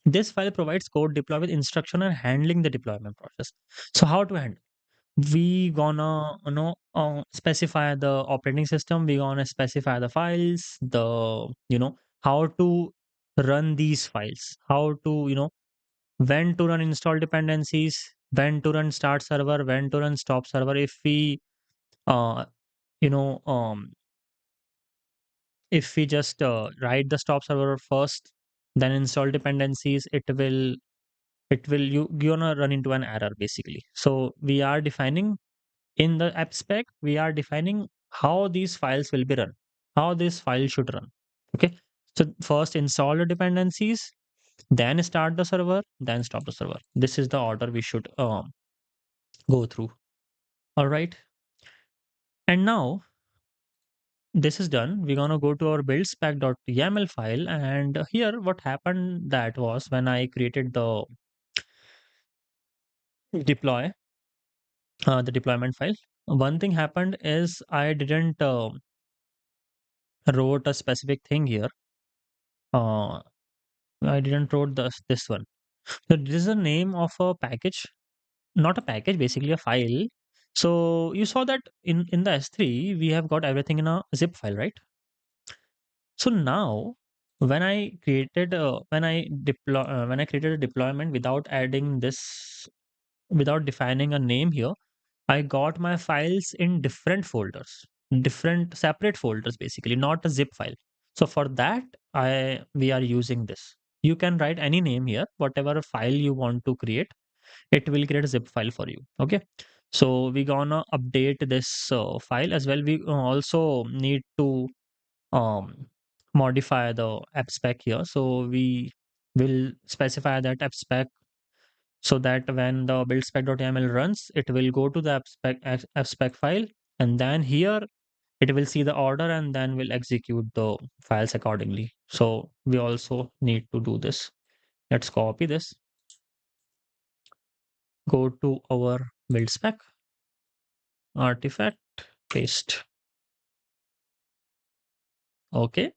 This file provides code deploy with instruction and handling the deployment process. So how to handle? We gonna specify the operating system. We gonna specify the files. The how to run these files. How to when to run install dependencies, when to run start server, when to run stop server. If we uh you know if we just write the stop server first, then install dependencies, it will you're gonna run into an error basically. So we are defining in the app spec, we are defining how these files will be run, how this file should run. Okay, so first install the dependencies, then start the server, then stop the server. This is the order we should go through. All right, and now this is done, we're gonna go to our build spec.yaml file, and here what happened that was when I created deploy the deployment file, one thing happened is I didn't wrote a specific thing here. I didn't wrote this one. So this is the name of a package, not a package, basically a file. So you saw that in the S3 we have got everything in a zip file, right? So now when I created a deployment without adding this, without defining a name here, I got my files in different folders, different separate folders, basically, not a zip file. So for that, we are using this. You can write any name here, whatever file you want to create, it will create a zip file for you. Okay. So we gonna update this file as well. We also need to um, modify the app spec here. So we will specify that app spec so that when the build spec.yaml runs, it will go to the app spec file, and then here it will see the order and then will execute the files accordingly. So we also need to do this. Let's copy this, go to our build spec, artifact, paste. Okay,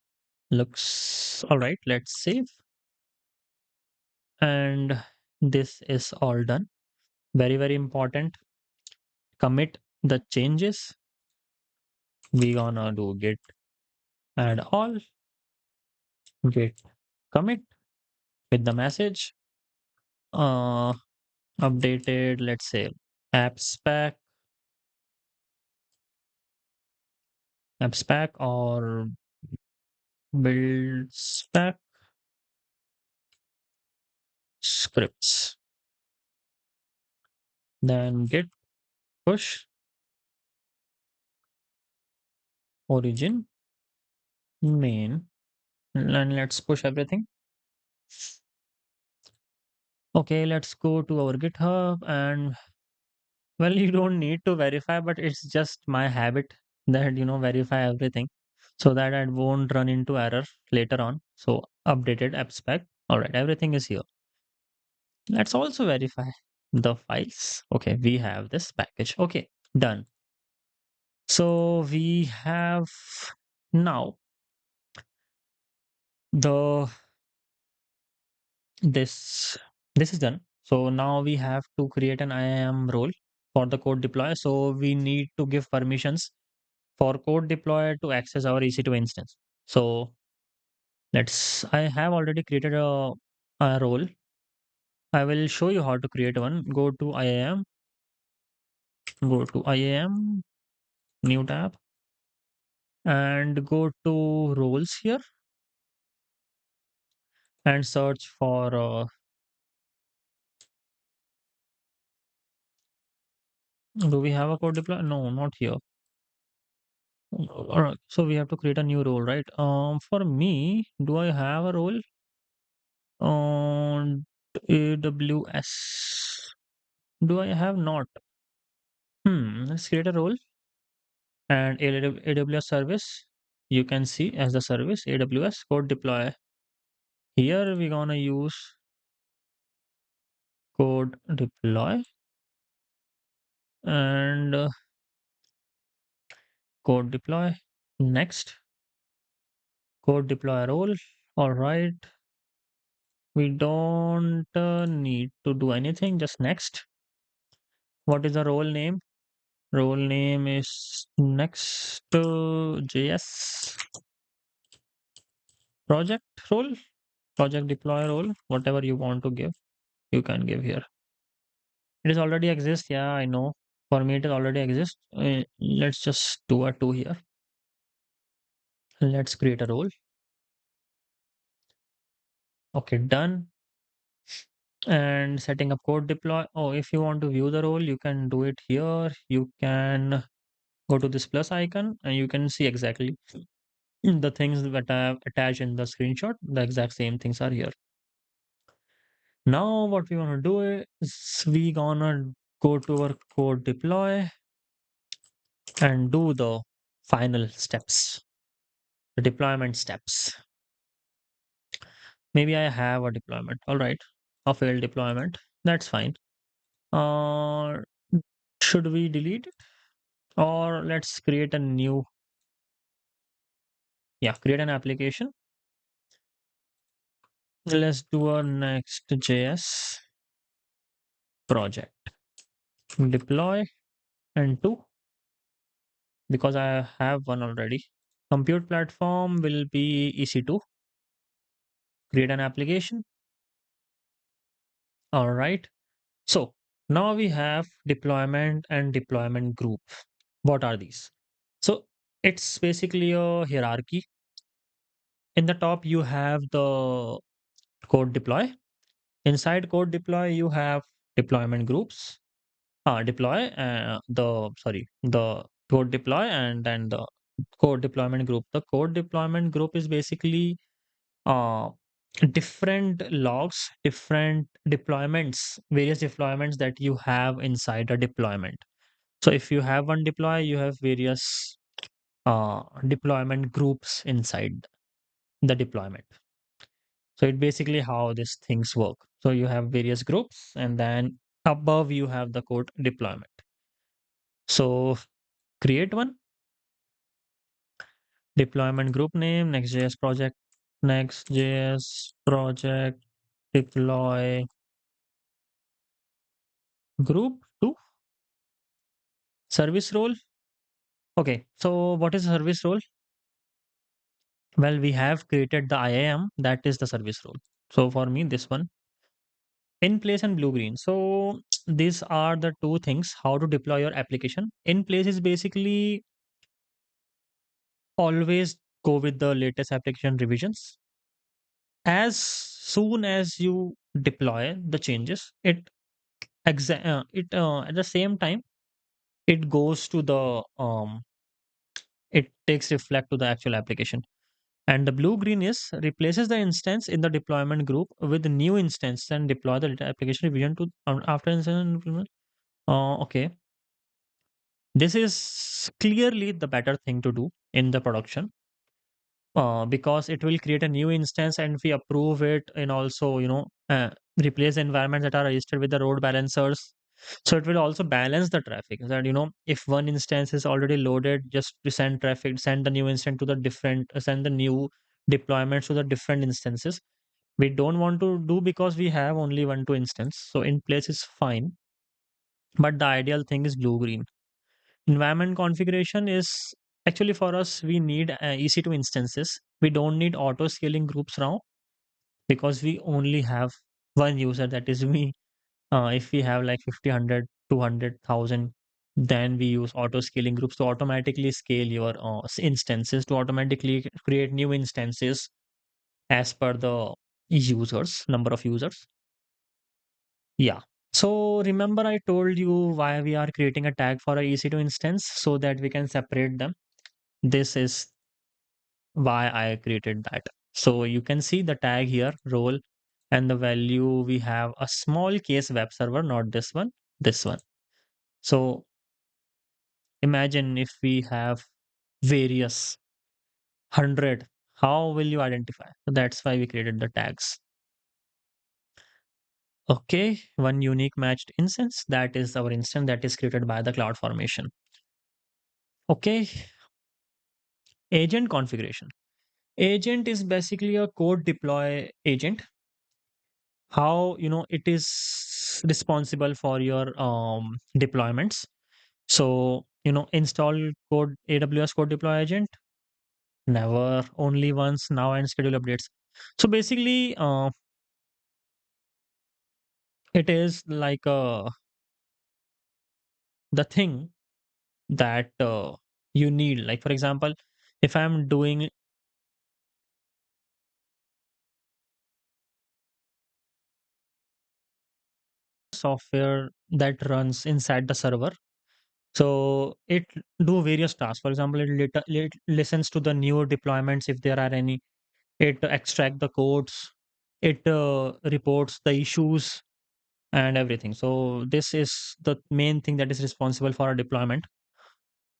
looks all right. Let's save. And this is all done. Very, very important. Commit the changes. We gonna do git add all, git commit with the message uh updated, let's say app spec, or build spec scripts, then git push origin main, and let's push everything. Okay, let's go to our GitHub, and well, you don't need to verify, but it's just my habit that verify everything so that I won't run into error later on. So updated app spec. All right, everything is here. Let's also verify the files. Okay, we have this package. Okay, done. So we have now the this this is done. So now we have to create an IAM role for the code deploy. So we need to give permissions for code deploy to access our EC2 instance. So I have already created a role. I will show you how to create one. Go to IAM, new tab, and go to roles here and search for, do we have a code deploy? No, not here. All right, so we have to create a new role, right? For me, do I have a role on AWS? Do I have not? Let's create a role and AWS service. You can see as the service AWS code deploy. Here we're gonna use code deploy and code deploy. Next, code deploy role. All right, we don't need to do anything. Just next. What is the role name? Role name is next JS project role, project deploy role. Whatever you want to give, you can give here. It is already exists. Yeah, I know. For me, it is already exists. Let's just do a two here. Let's create a role. Okay, done. And setting up code deploy. Oh, if you want to view the role, you can do it here. You can go to this plus icon and you can see exactly the things that I have attached in the screenshot. The exact same things are here. Now, what we want to do is we gonna go to our code deploy and do the final steps, the deployment steps. Maybe I have a deployment. All right, a failed deployment. That's fine. Uh, should we delete it or let's create a new? Yeah, create an application Let's do our next JS project. Deploy and two, because I have one already. Compute platform will be EC2. Create an application. All right. So now we have deployment and deployment group. What are these? So it's basically a hierarchy. In the top, you have the code deploy. Inside code deploy, you have deployment groups. Deploy the code deploy and then the code deployment group. The code deployment group is basically uh, different logs, different deployments, various deployments that you have inside a deployment. So if you have one deploy, you have various deployment groups inside the deployment. So it basically how these things work. So you have various groups and then above you have the code deployment. So create one deployment group name, Next.js project, Next.js project, deploy group to service role. Okay, so what is service role? Well, we have created the IAM, that is the service role. So for me, this one in place and blue green. So these are the two things how to deploy your application. In place is basically always go with the latest application revisions. As soon as you deploy the changes, at the same time it goes to the it takes reflect to the actual application. And the blue green is replaces the instance in the deployment group with the new instance and deploy the application revision to after instance implement. Okay, this is clearly the better thing to do in the production, because it will create a new instance and we approve it and also replace the environments that are registered with the load balancers. So it will also balance the traffic that if one instance is already loaded, just to send traffic, send the new instance to the different send the new deployments to the different instances. We don't want to do because we have only one two instance, so in place is fine. But the ideal thing is blue green. Environment configuration is actually for us, we need EC2 instances. We don't need auto scaling groups now because we only have one user, that is me. If we have like 50, 100, 200,000, then we use auto scaling groups to automatically scale your instances, to automatically create new instances as per the users, number of users. Yeah. So remember I told you why we are creating a tag for a EC2 instance so that we can separate them. This is why I created that. So you can see the tag here, role, and the value. We have a small case web server, not this one, this one. So imagine if we have various 100, how will you identify? So that's why we created the tags. Okay, one unique matched instance, that is our instance that is created by the cloud formation. Okay, agent configuration. Agent is basically a code deploy agent. How it is responsible for your deployments. So install code AWS code deploy agent, never, only once, now, and schedule updates. So basically it is like the thing that you need, like for example, if I'm doing software that runs inside the server. So it do various tasks. For example, it listens to the new deployments if there are any. It extract the codes. It reports the issues and everything. So this is the main thing that is responsible for a deployment.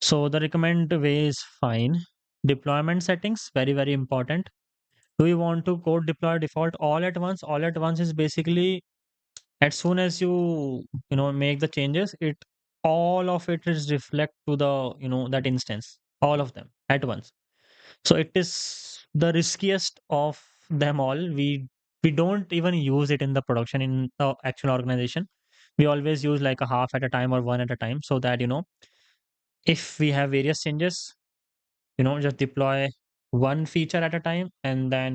So the recommend way is fine. Deployment settings, very very important. Do you want to code deploy default all at once? All at once is basically as soon as you make the changes, it all of it is reflect to the that instance, all of them at once. So it is the riskiest of them all. We We don't even use it in the production in the actual organization. We always use like a half at a time or one at a time, so that if we have various changes, just deploy one feature at a time, and then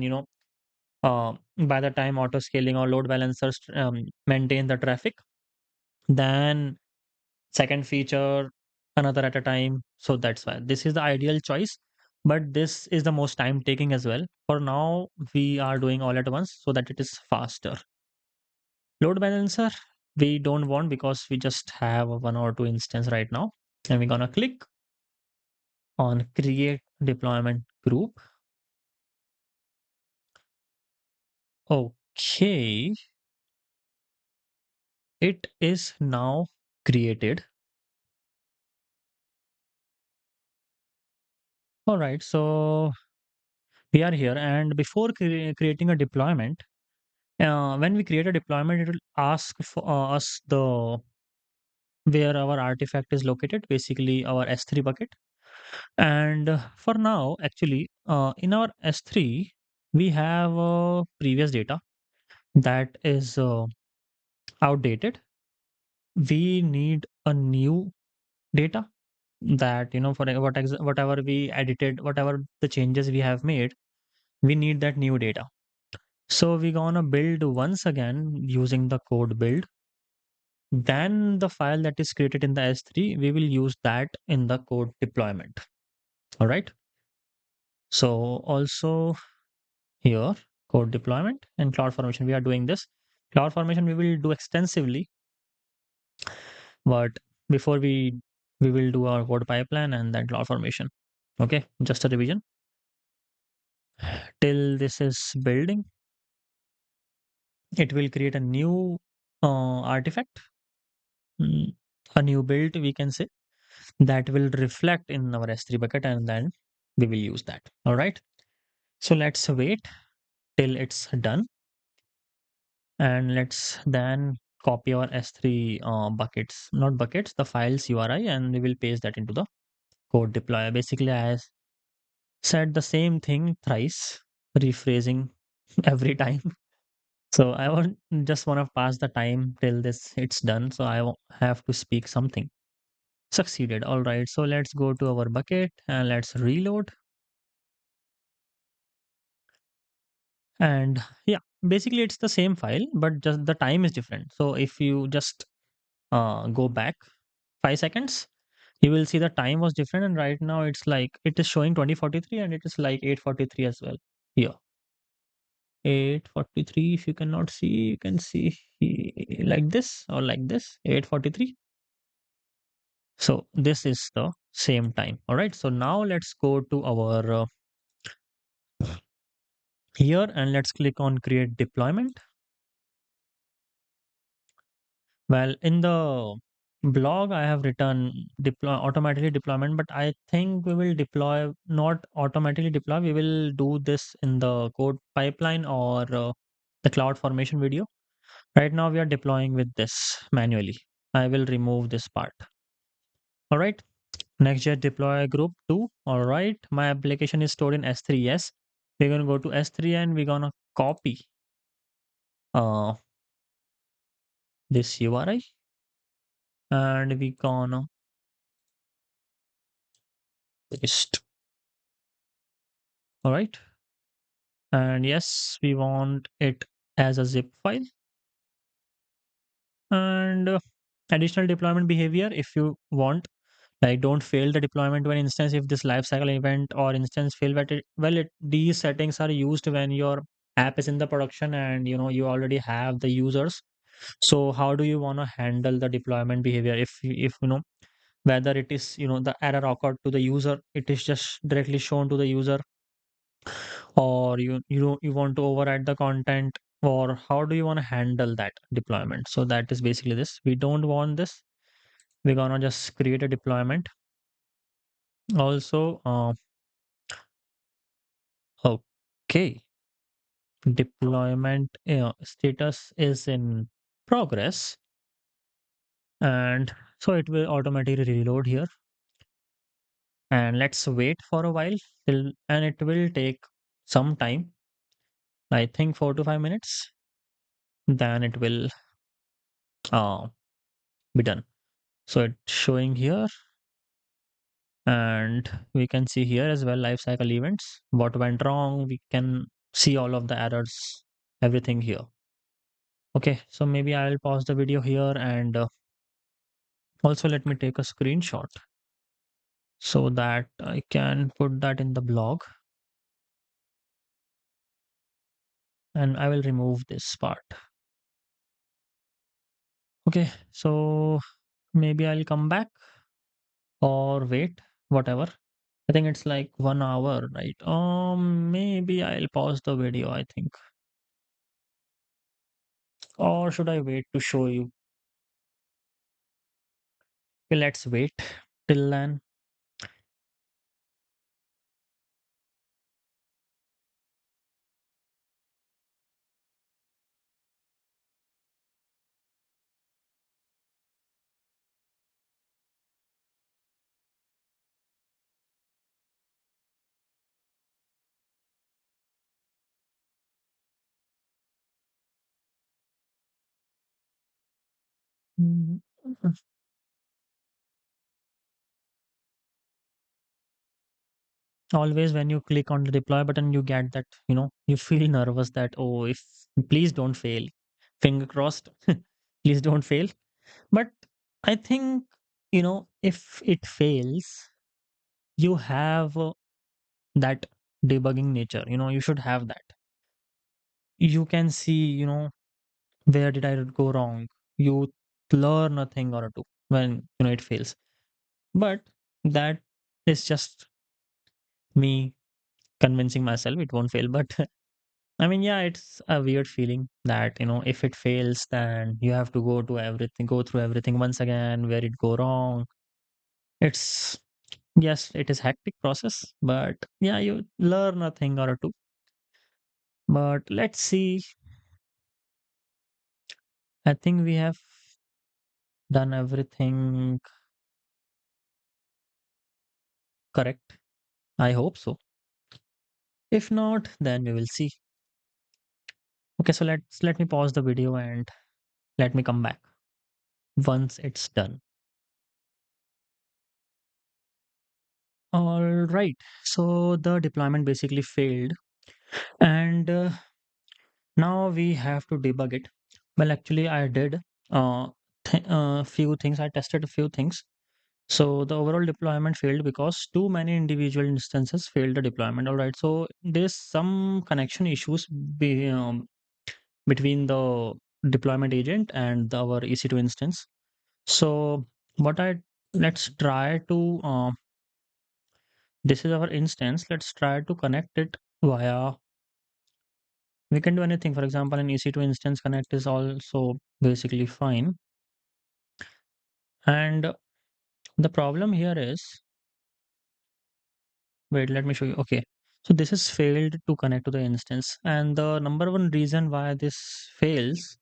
by the time auto scaling or load balancers maintain the traffic, then second feature another at a time. So that's why this is the ideal choice, but this is the most time taking as well. For now we are doing all at once so that it is faster. Load balancer we don't want because we just have a one or two instance right now, and we're gonna click on create deployment group. Okay, it is now created. All right, so we are here, and before creating a deployment, when we create a deployment, it will ask for us the where our artifact is located, basically our S3 bucket. And for now, actually, in our S3, we have previous data that is outdated. We need a new data that for whatever we edited, whatever the changes we have made, we need that new data. So we're gonna build once again using the code build. Then the file that is created in the S3, we will use that in the code deployment. All right. So also here, code deployment and cloud formation, we are doing this. Cloud formation we will do extensively, but before we will do our code pipeline and then cloud formation. Okay, just a revision. Till this is building, it will create a new artifact, mm, a new build we can say, that will reflect in our S3 bucket, and then we will use that. All right. So let's wait till it's done, and let's then copy our S3 buckets, not buckets, the files URI, and we will paste that into the code deploy. Basically, I said the same thing thrice, rephrasing every time. So I want just want to pass the time till this it's done. So have to speak something. Succeeded. All right. So let's go to our bucket and let's reload. And yeah, basically it's the same file, but just the time is different. So if you just go back 5 seconds, you will see the time was different, and right now it's like it is showing 2043 and it is like 8:43 as well. Here, 8:43. If you cannot see, you can see like this or like this, 8:43. So this is the same time. All right. So now let's go to our here, and let's click on create deployment. Well, in the blog, I have written deploy automatically deployment, but I think we will deploy not automatically deploy. We will do this in the code pipeline or the cloud formation video. Right now, we are deploying with this manually. I will remove this part. All right. Next.js deploy group 2. All right. My application is stored in S3. Yes. We're going to go to S3 and we're going to copy uh, this URI, and we're going to paste. All right. And yes, we want it as a zip file. And additional deployment behavior, if you want, like don't fail the deployment when instance if this lifecycle event or instance fail, but these settings are used when your app is in the production and you already have the users. So how do you want to handle the deployment behavior if whether it is the error occurred to the user, it is just directly shown to the user, or you want to override the content, or how do you want to handle that deployment? So that is basically this. We don't want this. We're gonna just create a deployment. Also okay, deployment status is in progress, and so it will automatically reload here, and let's wait for a while till, and it will take some time. I think 4 to 5 minutes, then it will uh, be done. So it's showing here, and we can see here as well life cycle events. What went wrong? We can see all of the errors, everything here. Okay, so maybe I'll pause the video here and also let me take a screenshot so that I can put that in the blog, and I will remove this part. Okay, so maybe I'll come back or wait, whatever. I think it's like 1 hour, right? Maybe I'll pause the video, I think. Or should I wait to show you? Okay, let's wait till then. Mm, Always when you click on the deploy button, you get that, you feel nervous that, oh, if please don't fail. Finger crossed, please don't fail. But I think, if it fails, you have that debugging nature, you should have that. You can see, where did I go wrong? You learn a thing or two when, it fails. But that is just me convincing myself it won't fail. But I mean, yeah, it's a weird feeling that, if it fails, then you have to go through everything once again, where it go wrong. It's, yes, it is hectic process, but yeah, you learn a thing or two. But let's see. I think we have done everything correct. I hope so. If not, then we will see. Okay, so let me pause the video and let me come back once it's done. All right. So the deployment basically failed, and now we have to debug it. Well, actually, I did few things. I tested a few things. So the overall deployment failed because too many individual instances failed the deployment. All right. So there's some connection issues between the deployment agent and our EC2 instance. So what I let's try to this is our instance. Let's try to connect it via. We can do anything. For example, an EC2 instance connect is also basically fine. And the problem here is, wait, let me show you. Okay. So this has failed to connect to the instance. And the number one reason why this fails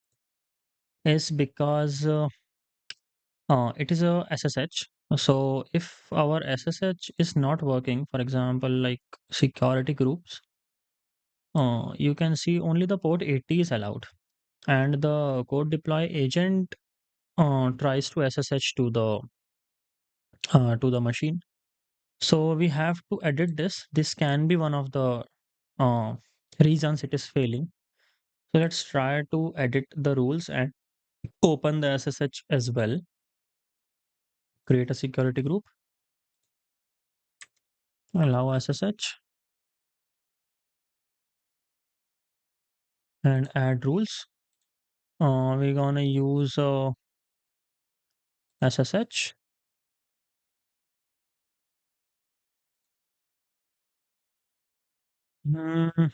is because it is a SSH. So if our SSH is not working, for example, like security groups, you can see only the port 80 is allowed. And the code deploy agent tries to SSH to the machine. So we have to edit this. This can be one of the uh, reasons it is failing. So let's try to edit the rules and open the SSH as well. Create a security group, allow SSH, and add rules. We're gonna use SSH. Mm,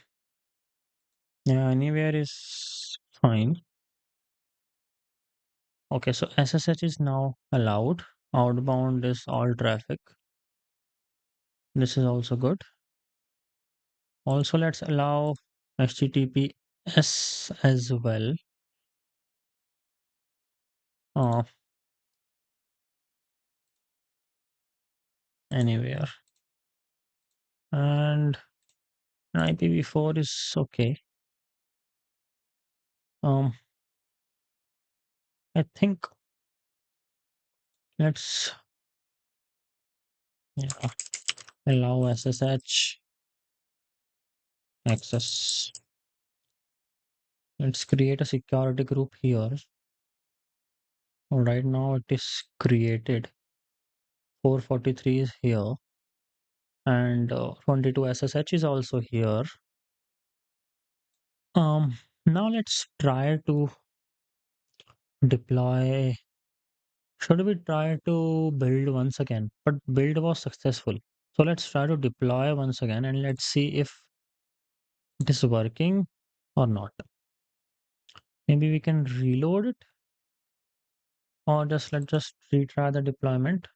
yeah, anywhere is fine. Okay, so SSH is now allowed. Outbound is all traffic. This is also good. Also, let's allow HTTPS as well. Uh, Anywhere. And IPv4 is okay. Um, I think let's, yeah, allow SSH access. Let's create a security group here. Right now it is created. 443 is here, and 22 SSH is also here. Now let's try to deploy. Should we try to build once again? But build was successful. So let's try to deploy once again and let's see if it is working or not. Maybe we can reload it, or just let's just retry the deployment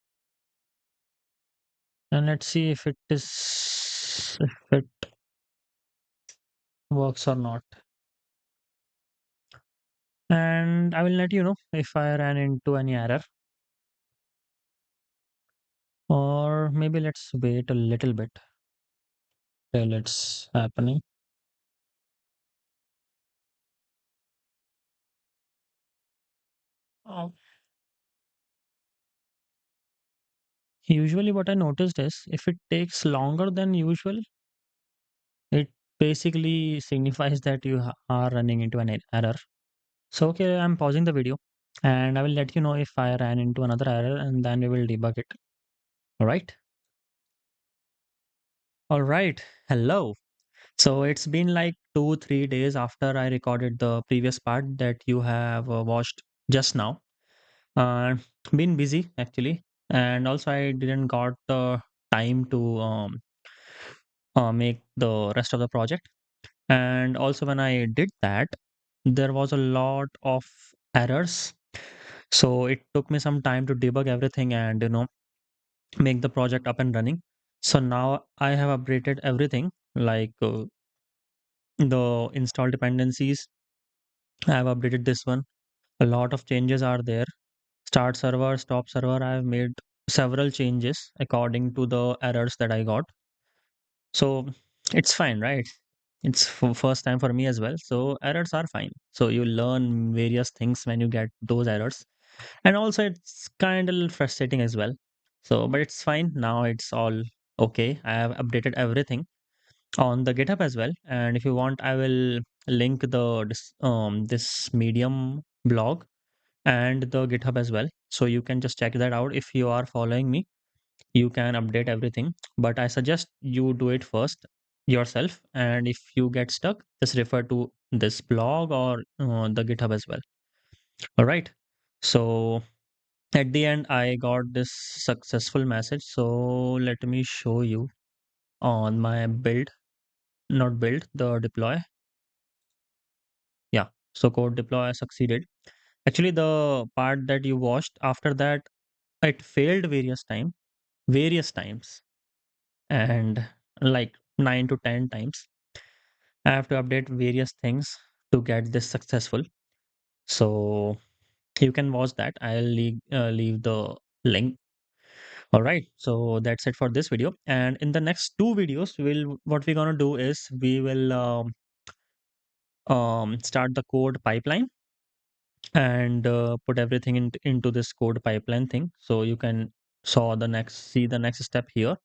and let's see if it works or not. And I will let you know if I ran into any error, or maybe let's wait a little bit till it's happening. Oh. Usually, what I noticed is if it takes longer than usual, it basically signifies that you are running into an error. So, okay, I'm pausing the video and I will let you know if I ran into another error and then we will debug it. All right. All right. Hello. So, it's been like 2, 3 days after I recorded the previous part that you have watched just now. Uh, been busy actually. And also, I didn't got the time to make the rest of the project. And also, when I did that, there was a lot of errors. So it took me some time to debug everything and make the project up and running. So now I have updated everything like the install dependencies. I have updated this one. A lot of changes are there. Start server, stop server. I have made several changes according to the errors that I got. So it's fine, right? It's first time for me as well. So errors are fine. So you learn various things when you get those errors. And also it's kind of frustrating as well. So, but it's fine. Now it's all okay. I have updated everything on the GitHub as well. And if you want, I will link this Medium blog and the GitHub as well. So you can just check that out if you are following me, you can update everything, but I suggest you do it first yourself, and if you get stuck, just refer to this blog or the GitHub as well. All right. So at the end I got this successful message, so let me show you on my build, not build, the deploy. Yeah, so code deploy succeeded. Actually, the part that you watched after that, it failed various times, and like 9 to 10 times I have to update various things to get this successful. So you can watch that. I'll leave the link. All right. So that's it for this video. And in the next two videos, what we're gonna do is we will start the code pipeline and put everything into this code pipeline thing. So you can see the next step here.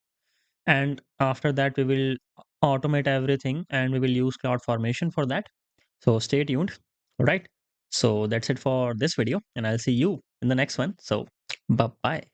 And after that, we will automate everything and we will use cloud formation for that. So stay tuned. All right. So that's it for this video, and I'll see you in the next one. So bye bye.